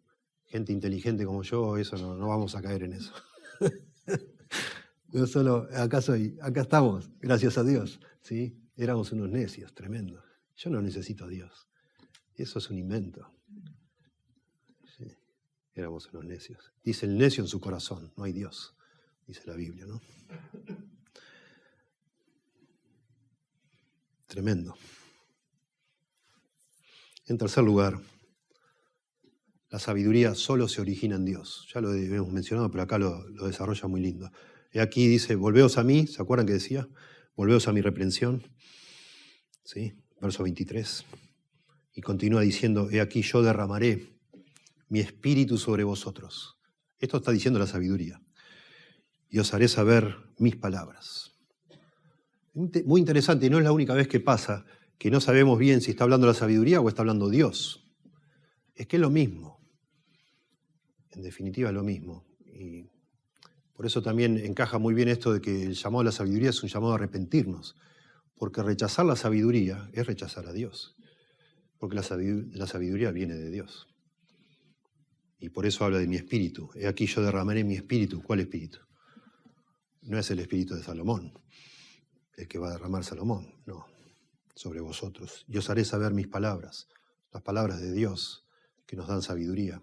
gente inteligente como yo, eso no vamos a caer en eso. Yo solo, acá estamos, gracias a Dios, ¿sí? Éramos unos necios, tremendos. Yo no necesito a Dios. Eso es un invento. Sí, éramos unos necios. Dice el necio en su corazón, no hay Dios, dice la Biblia, ¿no? Tremendo. En tercer lugar, la sabiduría solo se origina en Dios. Ya lo hemos mencionado, pero acá lo desarrolla muy lindo. Y aquí dice, volveos a mí, ¿se acuerdan que decía? Volveos a mi reprensión. ¿Sí? Verso 23. Y continúa diciendo, he aquí yo derramaré mi espíritu sobre vosotros. Esto está diciendo la sabiduría. Y os haré saber mis palabras. Muy interesante, y no es la única vez que pasa que no sabemos bien si está hablando la sabiduría o está hablando Dios. Es que es lo mismo. En definitiva es lo mismo. Y por eso también encaja muy bien esto de que el llamado a la sabiduría es un llamado a arrepentirnos. Porque rechazar la sabiduría es rechazar a Dios. Porque la sabiduría viene de Dios. Y por eso habla de mi espíritu. He aquí yo derramaré mi espíritu. ¿Cuál espíritu? No es el espíritu de Salomón, el que va a derramar Salomón, no, sobre vosotros. Y os haré saber mis palabras, las palabras de Dios que nos dan sabiduría.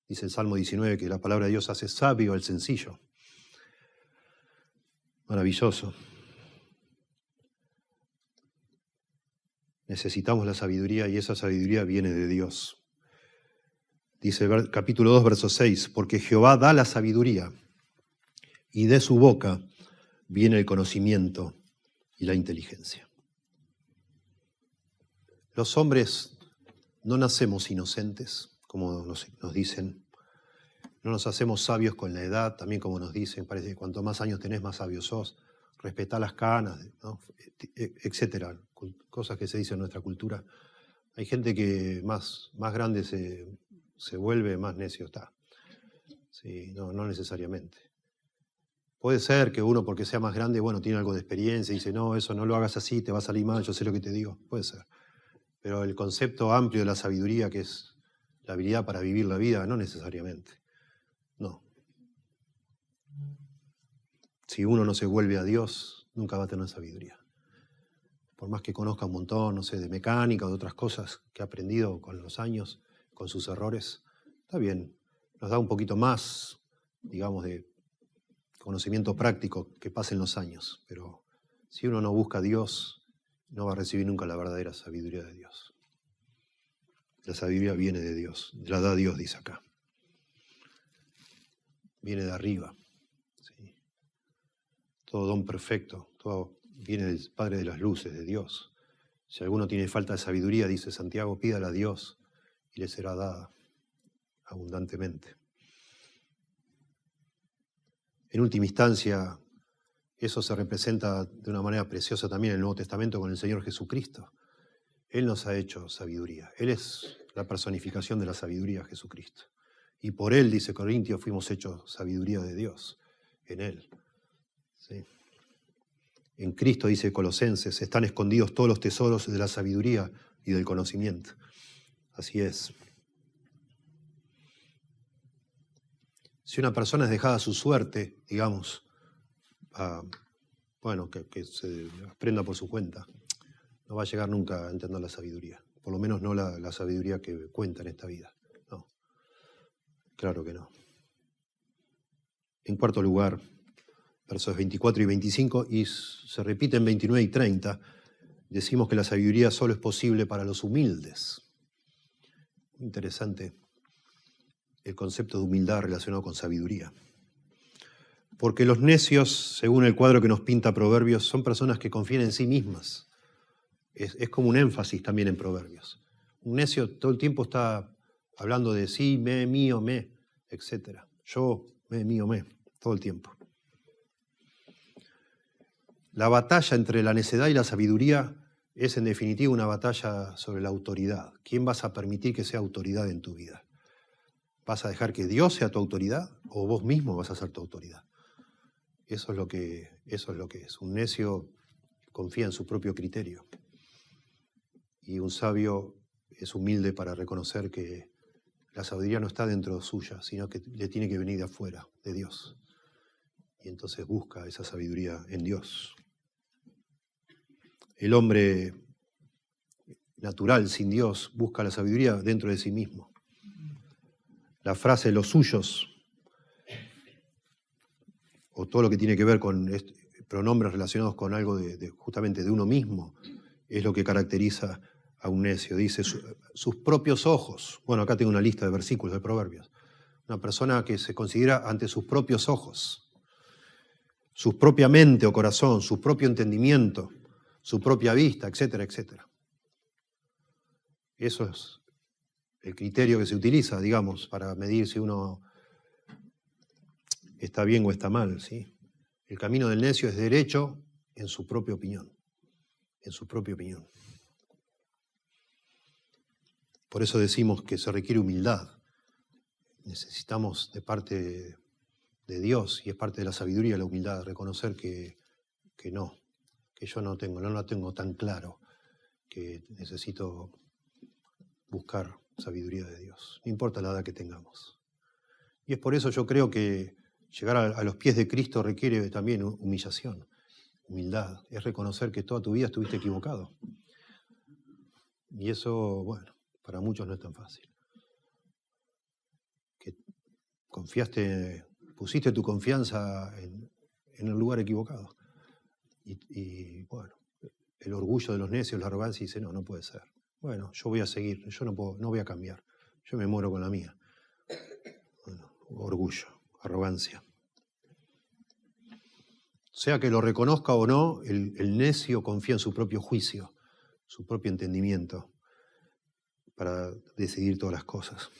Dice el Salmo 19 que la palabra de Dios hace sabio al sencillo. Maravilloso. Necesitamos la sabiduría y esa sabiduría viene de Dios. Dice el capítulo 2, verso 6, porque Jehová da la sabiduría y de su boca viene el conocimiento y la inteligencia. Los hombres no nacemos inocentes, como nos dicen. No nos hacemos sabios con la edad, también como nos dicen. Parece que cuanto más años tenés, más sabio sos. Respetá las canas, ¿no? Etcétera. Cosas que se dicen en nuestra cultura. Hay gente que más grande se vuelve, más necio está. Sí, no necesariamente. Puede ser que uno, porque sea más grande, bueno, tiene algo de experiencia y dice, no, eso no lo hagas así, te va a salir mal, yo sé lo que te digo. Puede ser. Pero el concepto amplio de la sabiduría, que es la habilidad para vivir la vida, no necesariamente. No. Si uno no se vuelve a Dios, nunca va a tener sabiduría. Por más que conozca un montón, no sé, de mecánica o de otras cosas que ha aprendido con los años, con sus errores, está bien. Nos da un poquito más, digamos, de conocimiento práctico que pasen los años. Pero si uno no busca a Dios, no va a recibir nunca la verdadera sabiduría de Dios. La sabiduría viene de Dios, la da Dios, dice acá. Viene de arriba. ¿Sí? Todo don perfecto, todo viene del Padre de las luces, de Dios. Si alguno tiene falta de sabiduría, dice Santiago, pídala a Dios y le será dada abundantemente. En última instancia, eso se representa de una manera preciosa también en el Nuevo Testamento con el Señor Jesucristo. Él nos ha hecho sabiduría. Él es la personificación de la sabiduría, Jesucristo. Y por Él, dice Corintios, fuimos hechos sabiduría de Dios, en Él. ¿Sí? En Cristo, dice Colosenses, están escondidos todos los tesoros de la sabiduría y del conocimiento. Así es. Si una persona es dejada a su suerte, digamos, que se aprenda por su cuenta, no va a llegar nunca a entender la sabiduría. Por lo menos no la sabiduría que cuenta en esta vida. No, claro que no. En cuarto lugar, versos 24 y 25, y se repiten 29 y 30, decimos que la sabiduría solo es posible para los humildes. Interesante el concepto de humildad relacionado con sabiduría. Porque los necios, según el cuadro que nos pinta Proverbios, son personas que confían en sí mismas. Es como un énfasis también en Proverbios. Un necio todo el tiempo está hablando de sí, me, mío, me, etc. Yo, me, mío, me, todo el tiempo. La batalla entre la necedad y la sabiduría es en definitiva una batalla sobre la autoridad. ¿Quién vas a permitir que sea autoridad en tu vida? ¿Vas a dejar que Dios sea tu autoridad o vos mismo vas a ser tu autoridad? Eso es lo que es. Un necio confía en su propio criterio. Y un sabio es humilde para reconocer que la sabiduría no está dentro suya, sino que le tiene que venir de afuera, de Dios. Y entonces busca esa sabiduría en Dios. El hombre natural, sin Dios, busca la sabiduría dentro de sí mismo. La frase los suyos, o todo lo que tiene que ver con pronombres relacionados con algo justamente de uno mismo, es lo que caracteriza a un necio. Dice sus propios ojos. Bueno, acá tengo una lista de versículos de Proverbios. Una persona que se considera ante sus propios ojos, su propia mente o corazón, su propio entendimiento, su propia vista, etcétera, etcétera. Eso es el criterio que se utiliza, digamos, para medir si uno está bien o está mal, ¿sí? El camino del necio es derecho en su propia opinión, en su propia opinión. Por eso decimos que se requiere humildad. Necesitamos de parte de Dios, y es parte de la sabiduría la humildad, reconocer que no, que yo no la tengo tan claro, que necesito buscar sabiduría de Dios, no importa la edad que tengamos. Y es por eso yo creo que llegar a los pies de Cristo requiere también humillación, humildad, es reconocer que toda tu vida estuviste equivocado. Y eso, bueno, para muchos no es tan fácil. Que pusiste tu confianza en el lugar equivocado. Y bueno, el orgullo de los necios, la arrogancia, dice, no puede ser. Bueno, yo voy a seguir, yo no voy a cambiar. Yo me muero con la mía. Bueno, orgullo, arrogancia. Sea que lo reconozca o no, el necio confía en su propio juicio, su propio entendimiento para decidir todas las cosas.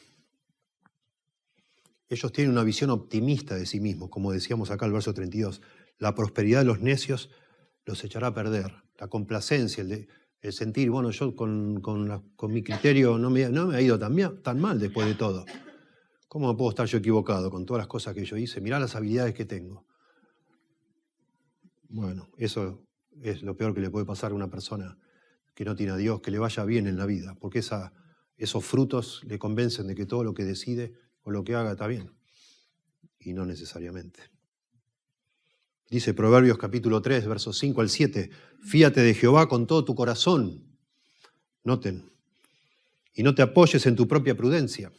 Ellos tienen una visión optimista de sí mismos, como decíamos acá el verso 32. La prosperidad de los necios los echará a perder. La complacencia, el sentir, bueno, yo con mi criterio no me ha ido tan mal después de todo. ¿Cómo puedo estar yo equivocado con todas las cosas que yo hice? Mirá las habilidades que tengo. Bueno, eso es lo peor que le puede pasar a una persona que no tiene a Dios, que le vaya bien en la vida, porque esos frutos le convencen de que todo lo que decide o lo que haga está bien, y no necesariamente. Dice Proverbios capítulo 3, versos 5 al 7, fíate de Jehová con todo tu corazón, noten, y no te apoyes en tu propia prudencia.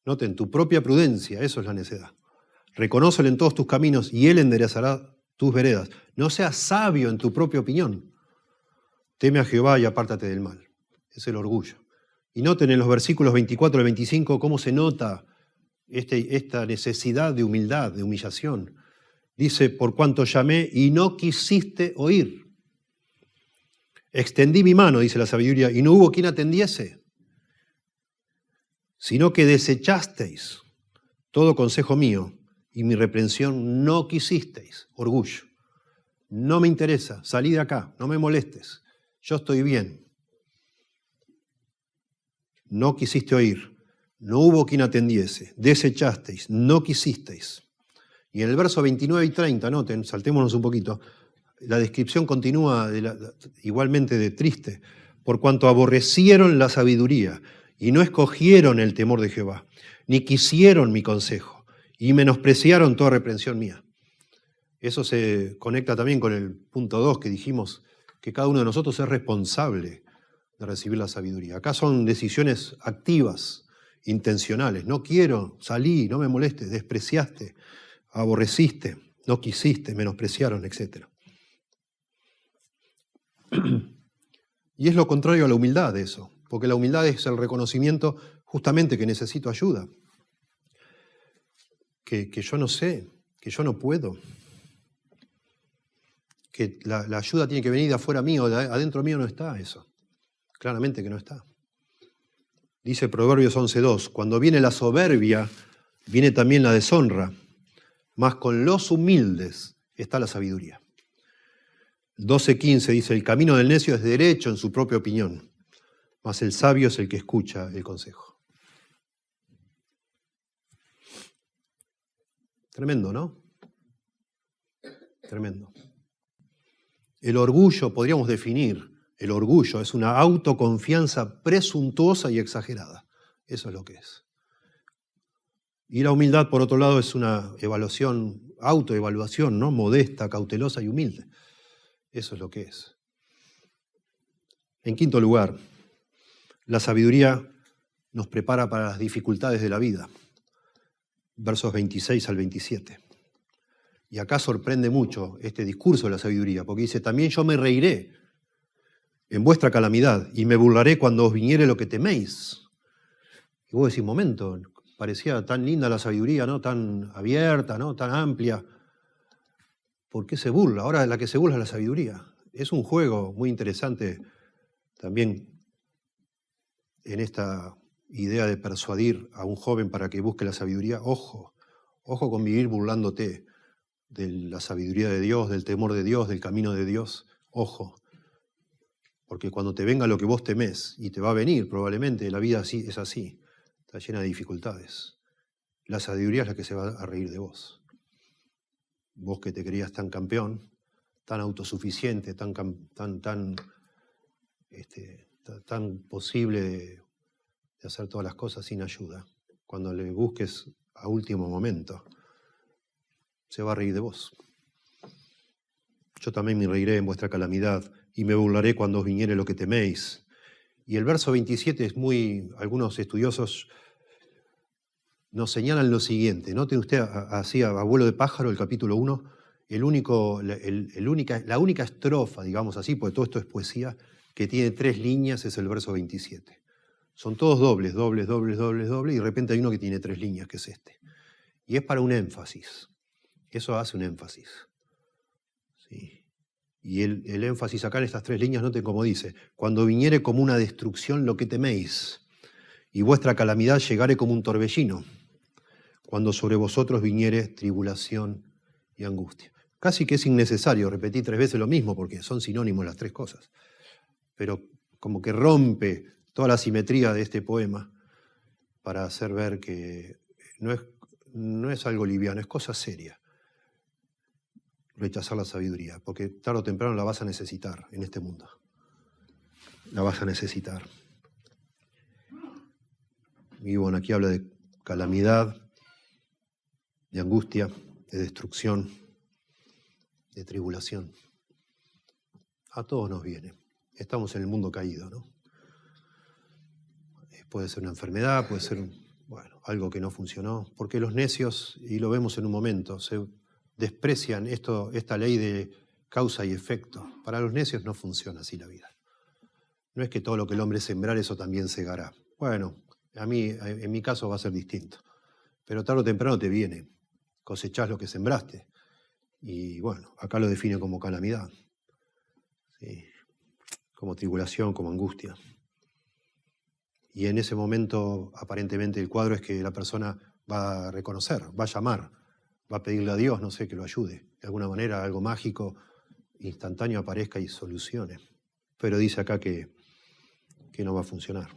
Noten, tu propia prudencia, eso es la necedad. Reconócelo en todos tus caminos y Él enderezará tus veredas. No seas sabio en tu propia opinión. Teme a Jehová y apártate del mal. Es el orgullo. Y noten en los versículos 24 al 25 cómo se nota esta necesidad de humildad, de humillación. Dice, por cuanto llamé y no quisiste oír. Extendí mi mano, dice la sabiduría, y no hubo quien atendiese. Sino que desechasteis todo consejo mío y mi reprensión no quisisteis. Orgullo. No me interesa, salí de acá, no me molestes, yo estoy bien. No quisiste oír, no hubo quien atendiese, desechasteis, no quisisteis. Y en el verso 29 y 30, noten, saltémonos un poquito, la descripción continúa igualmente de triste, por cuanto aborrecieron la sabiduría y no escogieron el temor de Jehová, ni quisieron mi consejo, y menospreciaron toda reprensión mía. Eso se conecta también con el punto 2 que dijimos, que cada uno de nosotros es responsable de recibir la sabiduría. Acá son decisiones activas, intencionales. No quiero, salí, no me molestes, despreciaste, aborreciste, no quisiste, menospreciaron, etc. Y es lo contrario a la humildad de eso, porque la humildad es el reconocimiento justamente que necesito ayuda, que yo no sé, que yo no puedo, que la ayuda tiene que venir de afuera mío, de adentro mío no está eso, claramente que no está. Dice Proverbios 11:2, cuando viene la soberbia, viene también la deshonra, mas con los humildes está la sabiduría. 12:15 dice, el camino del necio es derecho en su propia opinión, mas el sabio es el que escucha el consejo. Tremendo, ¿no? Tremendo. El orgullo, podríamos definir, el orgullo es una autoconfianza presuntuosa y exagerada. Eso es lo que es. Y la humildad, por otro lado, es una evaluación, autoevaluación, ¿no? Modesta, cautelosa y humilde. Eso es lo que es. En quinto lugar, la sabiduría nos prepara para las dificultades de la vida. Versos 26 al 27. Y acá sorprende mucho este discurso de la sabiduría, porque dice, también yo me reiré en vuestra calamidad y me burlaré cuando os viniere lo que teméis. Y vos decís, momento, parecía tan linda la sabiduría, ¿no? Tan abierta, ¿no? Tan amplia. ¿Por qué se burla? Ahora la que se burla es la sabiduría. Es un juego muy interesante también en esta idea de persuadir a un joven para que busque la sabiduría. Ojo con vivir burlándote de la sabiduría de Dios, del temor de Dios, del camino de Dios. Ojo, porque cuando te venga lo que vos temés, y te va a venir probablemente, la vida así es así, está llena de dificultades. La sabiduría es la que se va a reír de vos. Vos que te creías tan campeón, tan autosuficiente, tan posible de hacer todas las cosas sin ayuda. Cuando le busques a último momento, se va a reír de vos. Yo también me reiré en vuestra calamidad y me burlaré cuando os viniere lo que teméis. Y el verso 27 algunos estudiosos nos señalan lo siguiente. Note usted, así a abuelo de pájaro, el capítulo 1, la única estrofa, digamos así, porque todo esto es poesía, que tiene 3 líneas es el verso 27. Son todos dobles, y de repente hay uno que tiene 3 líneas, que es este. Y es para un énfasis. Eso hace un énfasis. ¿Sí? Y el énfasis acá en estas 3 líneas, noten cómo dice, cuando viniere como una destrucción lo que teméis, y vuestra calamidad llegare como un torbellino, cuando sobre vosotros viniere tribulación y angustia. Casi que es innecesario repetir 3 veces lo mismo, porque son sinónimos las 3 cosas. Pero como que rompe toda la simetría de este poema para hacer ver que no es algo liviano, es cosa seria. rechazar la sabiduría, porque tarde o temprano la vas a necesitar en este mundo. La vas a necesitar. Y bueno, aquí habla de calamidad, de angustia, de destrucción, de tribulación. A todos nos viene. Estamos en el mundo caído, ¿no? Puede ser una enfermedad, puede ser algo que no funcionó, porque los necios, y lo vemos en un momento, se desprecian esta ley de causa y efecto. Para los necios no funciona así la vida. No es que todo lo que el hombre sembrar, eso también segará. Bueno, en mi caso va a ser distinto. Pero tarde o temprano te viene. Cosechás lo que sembraste. Y bueno, acá lo define como calamidad. ¿Sí? Como tribulación, como angustia. Y en ese momento, aparentemente, el cuadro es que la persona va a reconocer, va a llamar, va a pedirle a Dios, no sé, que lo ayude. De alguna manera, algo mágico, instantáneo aparezca y solucione. Pero dice acá que no va a funcionar.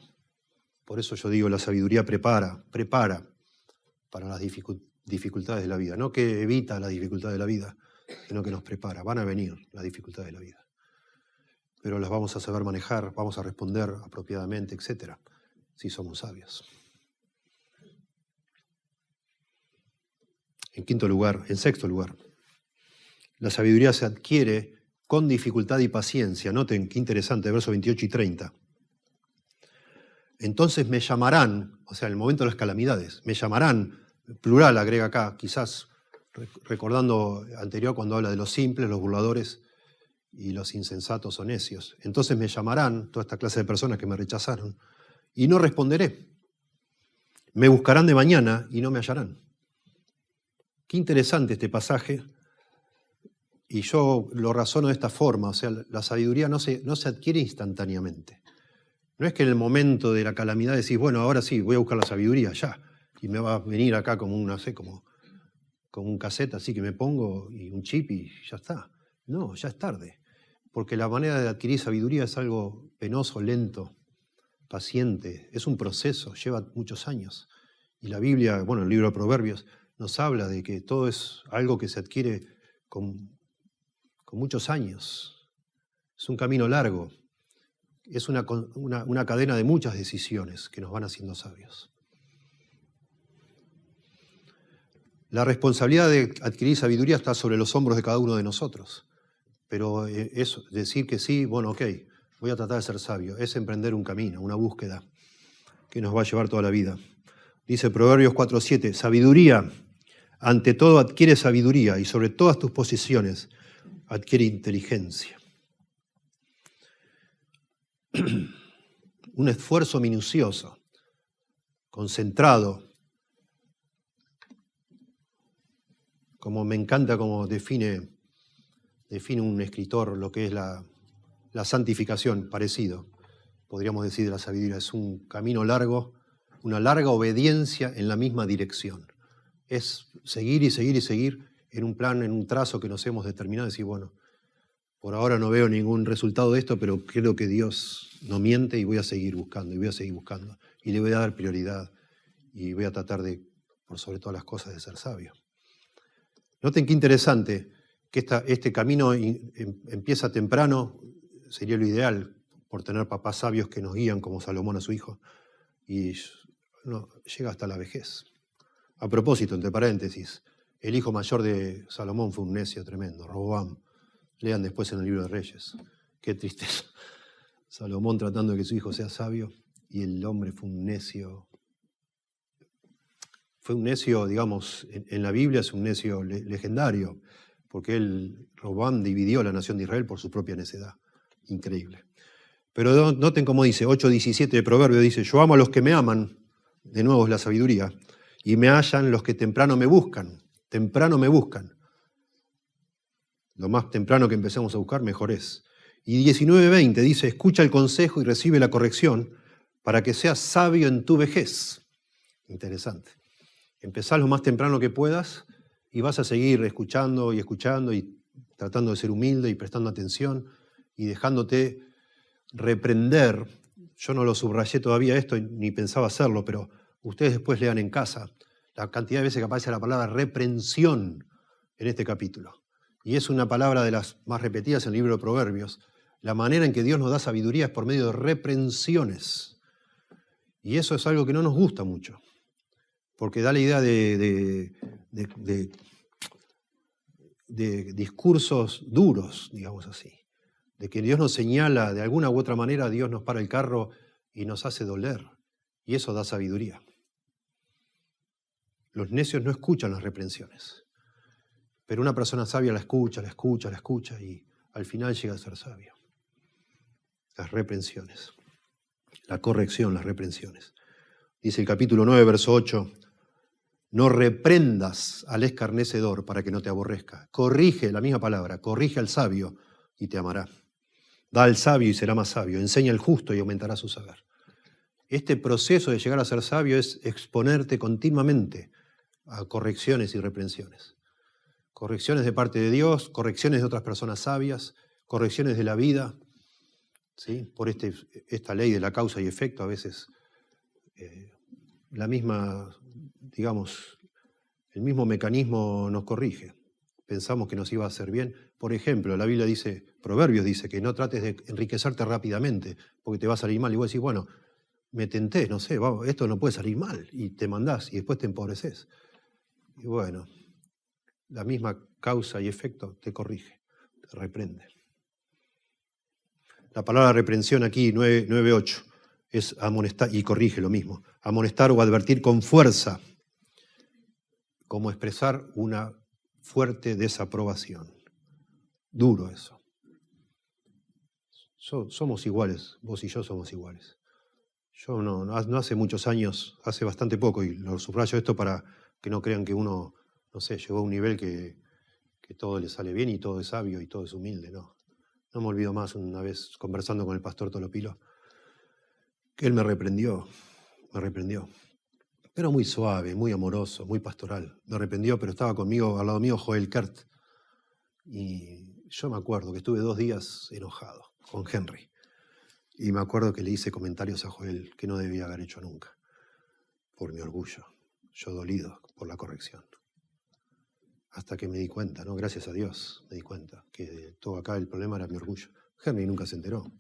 Por eso yo digo, la sabiduría prepara para las dificultades de la vida. No que evita las dificultades de la vida, sino que nos prepara. Van a venir las dificultades de la vida. Pero las vamos a saber manejar, vamos a responder apropiadamente, etc., si somos sabios. En sexto lugar, la sabiduría se adquiere con dificultad y paciencia. Noten qué interesante, versos 28 y 30. Entonces me llamarán, o sea, en el momento de las calamidades, me llamarán, plural agrega acá, quizás recordando anterior cuando habla de los simples, los burladores y los insensatos o necios. Entonces me llamarán, toda esta clase de personas que me rechazaron, y no responderé. Me buscarán de mañana y no me hallarán. Qué interesante este pasaje, y yo lo razono de esta forma, o sea, la sabiduría no se adquiere instantáneamente. No es que en el momento de la calamidad decís, bueno, ahora sí, voy a buscar la sabiduría ya, y me va a venir acá como un cassette, así que me pongo y un chip y ya está. No, ya es tarde, porque la manera de adquirir sabiduría es algo penoso, lento, paciente, es un proceso, lleva muchos años. Y la Biblia, el libro de Proverbios, nos habla de que todo es algo que se adquiere con muchos años. Es un camino largo. Es una cadena de muchas decisiones que nos van haciendo sabios. La responsabilidad de adquirir sabiduría está sobre los hombros de cada uno de nosotros. Pero eso, decir que sí, ok, voy a tratar de ser sabio, es emprender un camino, una búsqueda que nos va a llevar toda la vida. Dice Proverbios 4:7, sabiduría, ante todo adquiere sabiduría y sobre todas tus posiciones adquiere inteligencia. Un esfuerzo minucioso, concentrado, como me encanta como define un escritor lo que es la santificación, parecido, podríamos decir, de la sabiduría. Es un camino largo, una larga obediencia en la misma dirección. Es seguir y seguir y seguir en un plan, en un trazo que nos hemos determinado y decir, por ahora no veo ningún resultado de esto, pero creo que Dios no miente y voy a seguir buscando, y voy a seguir buscando. Y le voy a dar prioridad y voy a tratar de, por sobre todas las cosas, de ser sabio. Noten qué interesante que este camino empieza temprano, sería lo ideal, por tener papás sabios que nos guían como Salomón a su hijo, y llega hasta la vejez. A propósito, entre paréntesis, el hijo mayor de Salomón fue un necio tremendo, Roboam. Lean después en el libro de Reyes. Qué tristeza. Salomón tratando de que su hijo sea sabio y el hombre fue un necio. Fue un necio, digamos, en la Biblia es un necio legendario, porque Roboam dividió la nación de Israel por su propia necedad. Increíble. Pero noten cómo dice, 8:17 de Proverbio, dice, yo amo a los que me aman, de nuevo es la sabiduría, y me hallan los que temprano me buscan. Temprano me buscan. Lo más temprano que empecemos a buscar, mejor es. Y 19:20 dice, escucha el consejo y recibe la corrección para que seas sabio en tu vejez. Interesante. Empezá lo más temprano que puedas y vas a seguir escuchando y tratando de ser humilde y prestando atención y dejándote reprender. Yo no lo subrayé todavía esto ni pensaba hacerlo, pero ustedes después lean en casa la cantidad de veces que aparece la palabra reprensión en este capítulo. y es una palabra de las más repetidas en el libro de Proverbios, la manera en que Dios nos da sabiduría es por medio de reprensiones. Y eso es algo que no nos gusta mucho, porque da la idea de discursos duros, digamos así, de que Dios nos señala, de alguna u otra manera Dios nos para el carro y nos hace doler, y eso da sabiduría. Los necios no escuchan las reprensiones, pero una persona sabia la escucha y al final llega a ser sabio. Las reprensiones, la corrección, las reprensiones. Dice el capítulo 9, verso 8, no reprendas al escarnecedor para que no te aborrezca. Corrige, la misma palabra, corrige al sabio y te amará. Da al sabio y será más sabio. Enseña al justo y aumentará su saber. Este proceso de llegar a ser sabio es exponerte continuamente a correcciones y reprensiones. Correcciones de parte de Dios, correcciones de otras personas sabias, correcciones de la vida, ¿sí? Por esta ley de la causa y efecto, a veces la misma, digamos, el mismo mecanismo nos corrige. Pensamos que nos iba a hacer bien. Por ejemplo, la Biblia dice, Proverbios dice, que no trates de enriquecerte rápidamente, porque te va a salir mal. Y vos decís, bueno, me tenté, no sé, esto no puede salir mal. Y te mandás y después te empobreces. Y bueno, la misma causa y efecto te corrige, te reprende. La palabra reprensión aquí, 9:8, es amonestar, y corrige lo mismo. Amonestar o advertir con fuerza, como expresar una fuerte desaprobación. Duro eso. Somos iguales, vos y yo somos iguales. Yo no hace muchos años, hace bastante poco, y lo subrayo esto para que no crean que uno, no sé, llegó a un nivel que todo le sale bien y todo es sabio y todo es humilde, no. No me olvido más una vez conversando con el pastor Tolopilo, que él me reprendió, pero muy suave, muy amoroso, muy pastoral. Me reprendió, pero estaba conmigo, al lado mío, Joel Kert, y yo me acuerdo que estuve 2 días enojado con Henry, y me acuerdo que le hice comentarios a Joel que no debía haber hecho nunca, por mi orgullo, yo dolido por la corrección. Hasta que me di cuenta, ¿no? Gracias a Dios me di cuenta que todo acá el problema era mi orgullo. Henry nunca se enteró.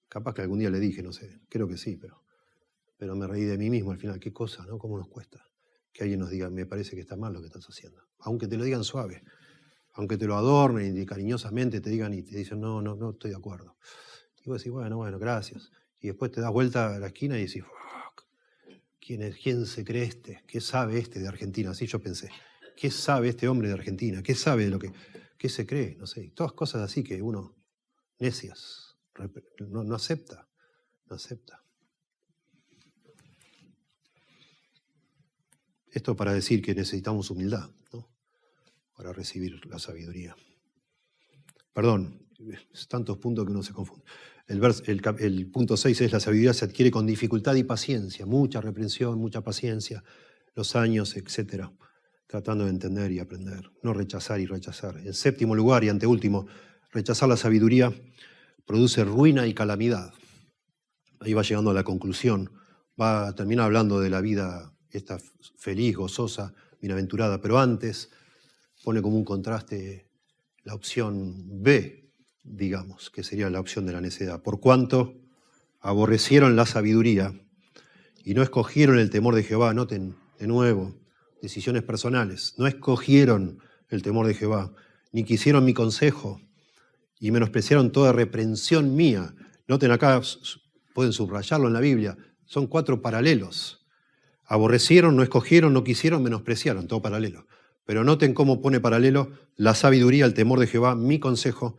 Capaz que algún día le dije, no sé, creo que sí, pero me reí de mí mismo al final. Qué cosa, ¿no? ¿Cómo nos cuesta? Que alguien nos diga, me parece que está mal lo que estás haciendo. Aunque te lo digan suave, aunque te lo adornen y cariñosamente te digan y te dicen, no estoy de acuerdo. Y vos decís, bueno, gracias. Y después te das vuelta a la esquina y decís, fuck, ¿quién se cree este? ¿Qué sabe este de Argentina? Así yo pensé. ¿Qué sabe este hombre de Argentina? ¿Qué sabe de lo que... ¿Qué se cree? No sé. Todas cosas así que uno, necias, no acepta. No acepta. Esto para decir que necesitamos humildad, ¿no? Para recibir la sabiduría. Perdón, tantos puntos que uno se confunde. El punto 6 es: la sabiduría se adquiere con dificultad y paciencia, mucha reprensión, mucha paciencia, los años, etcétera, tratando de entender y aprender, no rechazar y rechazar. En séptimo lugar y anteúltimo, rechazar la sabiduría produce ruina y calamidad. Ahí va llegando a la conclusión, va a terminar hablando de la vida esta feliz, gozosa, bienaventurada, pero antes pone como un contraste la opción B, digamos, que sería la opción de la necedad. Por cuanto aborrecieron la sabiduría y no escogieron el temor de Jehová. Noten de nuevo, decisiones personales. No escogieron el temor de Jehová, ni quisieron mi consejo, y menospreciaron toda reprensión mía. Noten acá, pueden subrayarlo en la Biblia, son 4 paralelos. Aborrecieron, no escogieron, no quisieron, menospreciaron, todo paralelo. Pero noten cómo pone paralelo la sabiduría, el temor de Jehová, mi consejo,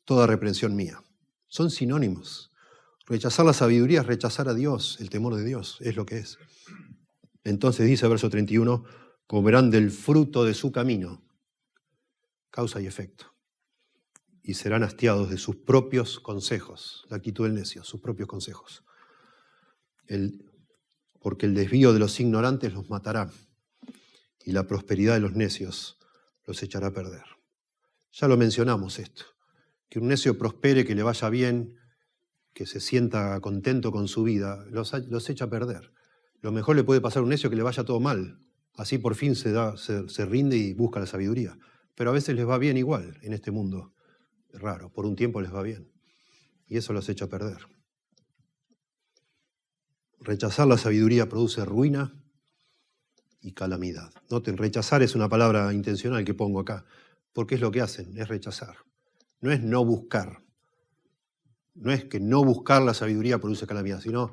toda reprensión mía. Son sinónimos. Rechazar la sabiduría es rechazar a Dios, el temor de Dios, es lo que es. Entonces dice verso 31, comerán del fruto de su camino, causa y efecto, y serán hastiados de sus propios consejos, la actitud del necio, sus propios consejos. Porque el desvío de los ignorantes los matará, y la prosperidad de los necios los echará a perder. Ya lo mencionamos esto, que un necio prospere, que le vaya bien, que se sienta contento con su vida, los echa a perder. Lo mejor le puede pasar a un necio que le vaya todo mal, así por fin se rinde y busca la sabiduría. pero a veces les va bien igual en este mundo raro. Por un tiempo les va bien. Y eso los echa a perder. Rechazar la sabiduría produce ruina y calamidad. Noten, rechazar es una palabra intencional que pongo acá, porque es lo que hacen, es rechazar. No es no buscar. No es que no buscar la sabiduría produce calamidad, sino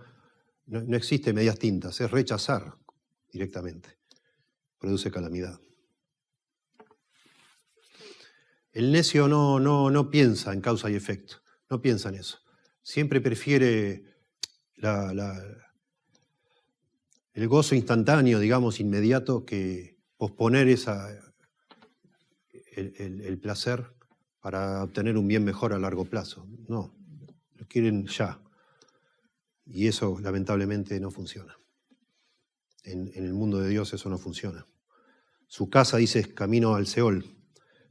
no existe medias tintas, es rechazar directamente. Produce calamidad. El necio no piensa en causa y efecto, no piensa en eso. Siempre prefiere el gozo instantáneo, digamos, inmediato, que posponer el placer para obtener un bien mejor a largo plazo. No, lo quieren ya. Y eso lamentablemente no funciona. En el mundo de Dios eso no funciona. Su casa, dice, es camino al Seol,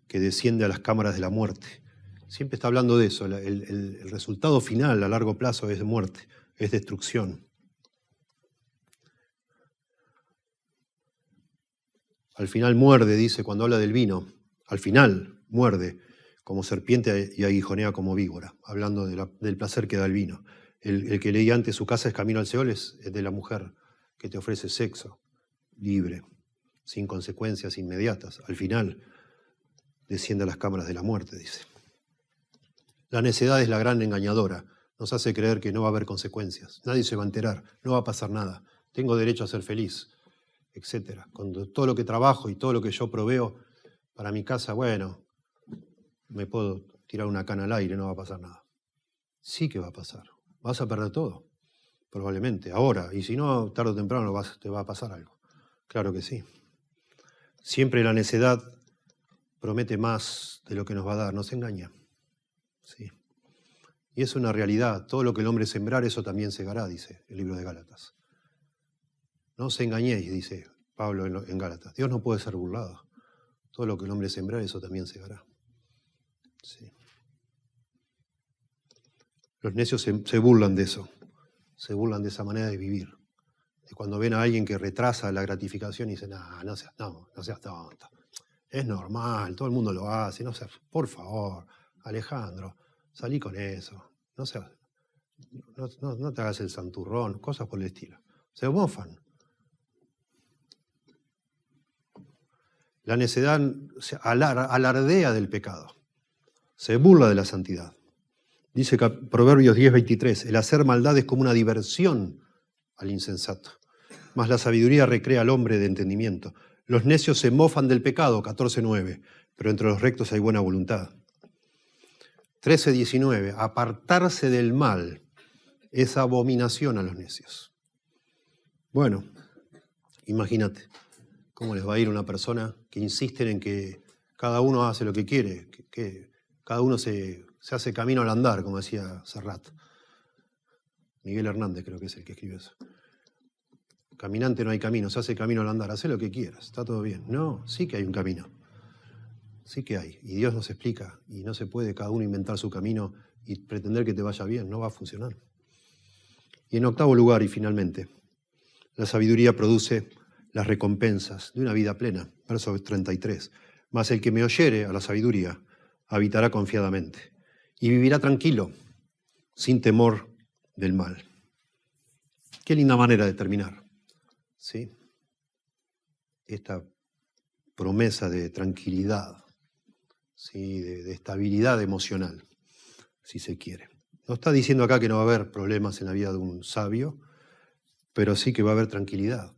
que desciende a las cámaras de la muerte. Siempre está hablando de eso. El resultado final a largo plazo es muerte, es destrucción. Al final muerde, dice, cuando habla del vino. Al final muerde como serpiente y aguijonea como víbora, hablando del placer que da el vino. El que leía antes, su casa es camino al Seol, es de la mujer que te ofrece sexo libre, sin consecuencias inmediatas. Al final desciende a las cámaras de la muerte, dice. La necedad es la gran engañadora. Nos hace creer que no va a haber consecuencias. Nadie se va a enterar, no va a pasar nada. Tengo derecho a ser feliz, etc. Cuando todo lo que trabajo y todo lo que yo proveo para mi casa, bueno, me puedo tirar una cana al aire, no va a pasar nada. Sí que va a pasar. Vas a perder todo, probablemente, ahora. Y si no, tarde o temprano te va a pasar algo. Claro que sí. Siempre la necedad promete más de lo que nos va a dar, nos engaña. Sí. Y es una realidad. Todo lo que el hombre sembrar, eso también segará, dice el libro de Gálatas. No os engañéis, dice Pablo en Gálatas. Dios no puede ser burlado. Todo lo que el hombre sembrar, eso también segará. Sí. Los necios se burlan de eso. Se burlan de esa manera de vivir. De cuando ven a alguien que retrasa la gratificación y dicen, no seas tonto. Es normal, todo el mundo lo hace. No seas, por favor, Alejandro, salí con eso. No te hagas el santurrón, cosas por el estilo. Se mofan. La necedad alardea del pecado. Se burla de la santidad. Dice Proverbios 10:23, el hacer maldad es como una diversión al insensato, mas la sabiduría recrea al hombre de entendimiento. Los necios se mofan del pecado, 14:9, pero entre los rectos hay buena voluntad. 13:19, apartarse del mal es abominación a los necios. Bueno, imagínate cómo les va a ir a una persona que insisten en que cada uno hace lo que quiere, que cada uno se hace camino al andar, como decía Serrat. Miguel Hernández creo que es el que escribe eso. Caminante no hay camino, se hace camino al andar, haz lo que quieras, está todo bien. No, sí que hay un camino. Sí que hay. Y Dios nos explica. Y no se puede cada uno inventar su camino y pretender que te vaya bien. No va a funcionar. Y en octavo lugar, y finalmente, la sabiduría produce las recompensas de una vida plena. Verso 33. Mas el que me oyere a la sabiduría habitará confiadamente y vivirá tranquilo, sin temor del mal. Qué linda manera de terminar. ¿Sí? Esta promesa de tranquilidad, ¿sí? de estabilidad emocional, si se quiere. No está diciendo acá que no va a haber problemas en la vida de un sabio, pero sí que va a haber tranquilidad,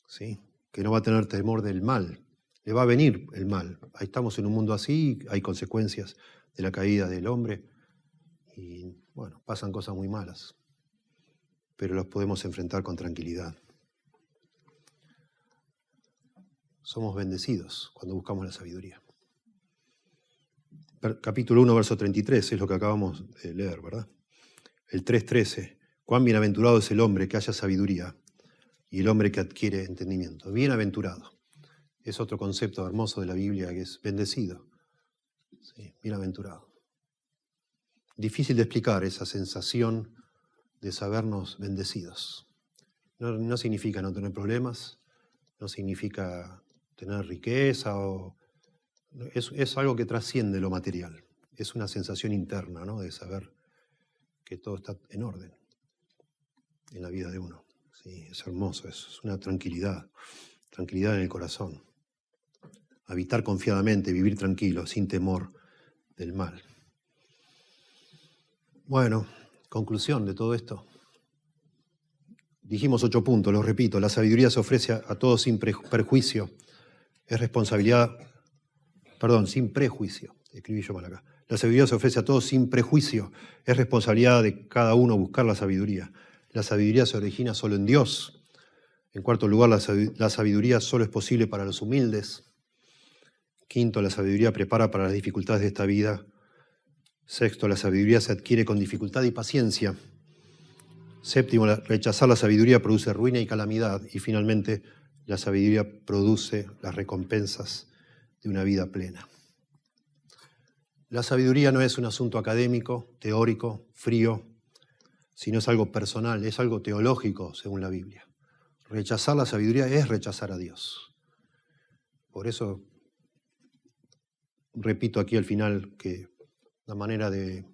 ¿sí? Que no va a tener temor del mal. Le va a venir el mal. Ahí estamos en un mundo así, hay consecuencias de la caída del hombre y, bueno, pasan cosas muy malas, pero las podemos enfrentar con tranquilidad. Somos bendecidos cuando buscamos la sabiduría. Capítulo 1, verso 33, es lo que acabamos de leer, ¿verdad? El 3:13, cuán bienaventurado es el hombre que haya sabiduría y el hombre que adquiere entendimiento. Bienaventurado. Es otro concepto hermoso de la Biblia que es bendecido. Sí, bienaventurado. Difícil de explicar esa sensación de sabernos bendecidos. No significa no tener problemas, no significa tener riqueza o Es algo que trasciende lo material. Es una sensación interna, ¿no? De saber que todo está en orden en la vida de uno. Sí, es hermoso, es una tranquilidad en el corazón. Habitar confiadamente, vivir tranquilo, sin temor del mal. Bueno, conclusión de todo esto. Dijimos 8 puntos, los repito. La sabiduría se ofrece a todos sin perjuicio. Es responsabilidad, sin prejuicio. Escribí yo mal acá. La sabiduría se ofrece a todos sin prejuicio. Es responsabilidad de cada uno buscar la sabiduría. La sabiduría se origina solo en Dios. En cuarto lugar, la sabiduría solo es posible para los humildes. Quinto, la sabiduría prepara para las dificultades de esta vida. Sexto, la sabiduría se adquiere con dificultad y paciencia. Séptimo, rechazar la sabiduría produce ruina y calamidad. Y finalmente, la sabiduría produce las recompensas de una vida plena. La sabiduría no es un asunto académico, teórico, frío, sino es algo personal, es algo teológico, según la Biblia. Rechazar la sabiduría es rechazar a Dios. Por eso, repito aquí al final que la manera de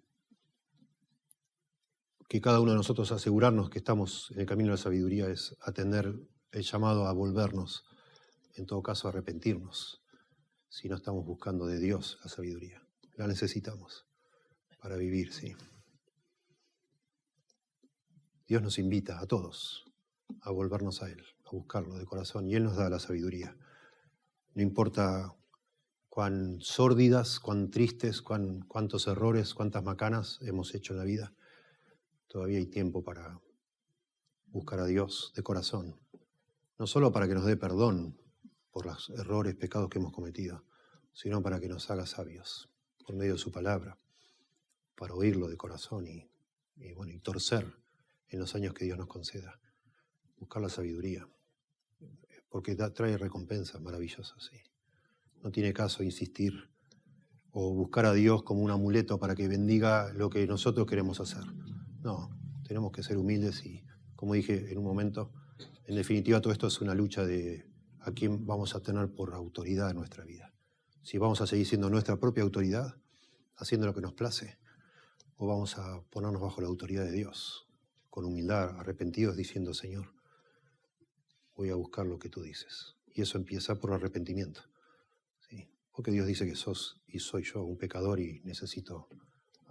que cada uno de nosotros asegurarnos que estamos en el camino de la sabiduría es atender el llamado a volvernos, en todo caso a arrepentirnos, si no estamos buscando de Dios la sabiduría. La necesitamos para vivir, sí. Dios nos invita a todos a volvernos a Él, a buscarlo de corazón, y Él nos da la sabiduría. No importa cuán sórdidas, cuán tristes, cuántos errores, cuántas macanas hemos hecho en la vida, todavía hay tiempo para buscar a Dios de corazón. No solo para que nos dé perdón por los errores, pecados que hemos cometido, sino para que nos haga sabios por medio de su palabra, para oírlo de corazón y torcer en los años que Dios nos conceda. Buscar la sabiduría, porque trae recompensas maravillosas. ¿Sí? No tiene caso insistir o buscar a Dios como un amuleto para que bendiga lo que nosotros queremos hacer. No, tenemos que ser humildes y, como dije en un momento, en definitiva todo esto es una lucha de a quién vamos a tener por autoridad en nuestra vida. Si vamos a seguir siendo nuestra propia autoridad, haciendo lo que nos place, o vamos a ponernos bajo la autoridad de Dios, con humildad, arrepentidos, diciendo, Señor, voy a buscar lo que tú dices. Y eso empieza por arrepentimiento. ¿Sí? Porque Dios dice que sos y soy yo un pecador y necesito,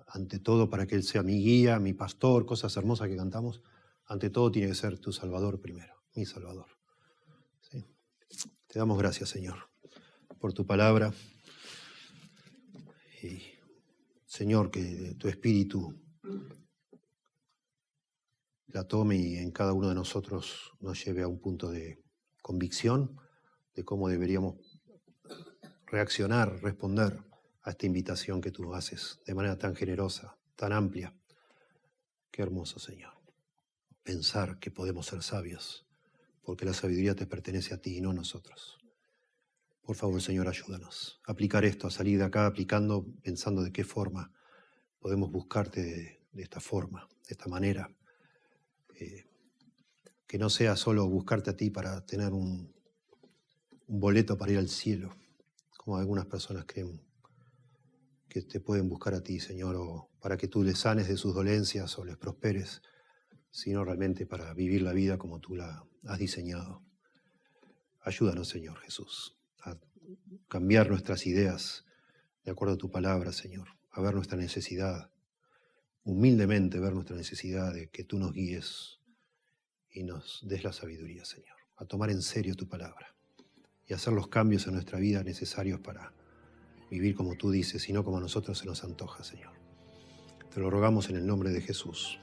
ante todo, para que Él sea mi guía, mi pastor, cosas hermosas que cantamos, ante todo tiene que ser tu Salvador primero, mi Salvador. ¿Sí? Te damos gracias, Señor, por tu palabra. Y, Señor, que tu Espíritu la tome y en cada uno de nosotros nos lleve a un punto de convicción de cómo deberíamos reaccionar, responder a esta invitación que tú haces de manera tan generosa, tan amplia. Qué hermoso, Señor. Pensar que podemos ser sabios, porque la sabiduría te pertenece a ti y no a nosotros. Por favor, Señor, ayúdanos a aplicar esto, a salir de acá aplicando, pensando de qué forma podemos buscarte de esta forma, de esta manera. Que no sea solo buscarte a ti para tener un boleto para ir al cielo, como algunas personas creen que te pueden buscar a ti, Señor, o para que tú les sanes de sus dolencias o les prosperes, sino realmente para vivir la vida como tú la has diseñado. Ayúdanos, Señor Jesús, a cambiar nuestras ideas de acuerdo a tu palabra, Señor, a ver nuestra necesidad, humildemente ver nuestra necesidad de que tú nos guíes y nos des la sabiduría, Señor, a tomar en serio tu palabra y hacer los cambios en nuestra vida necesarios para vivir como tú dices y no como a nosotros se nos antoja, Señor. Te lo rogamos en el nombre de Jesús.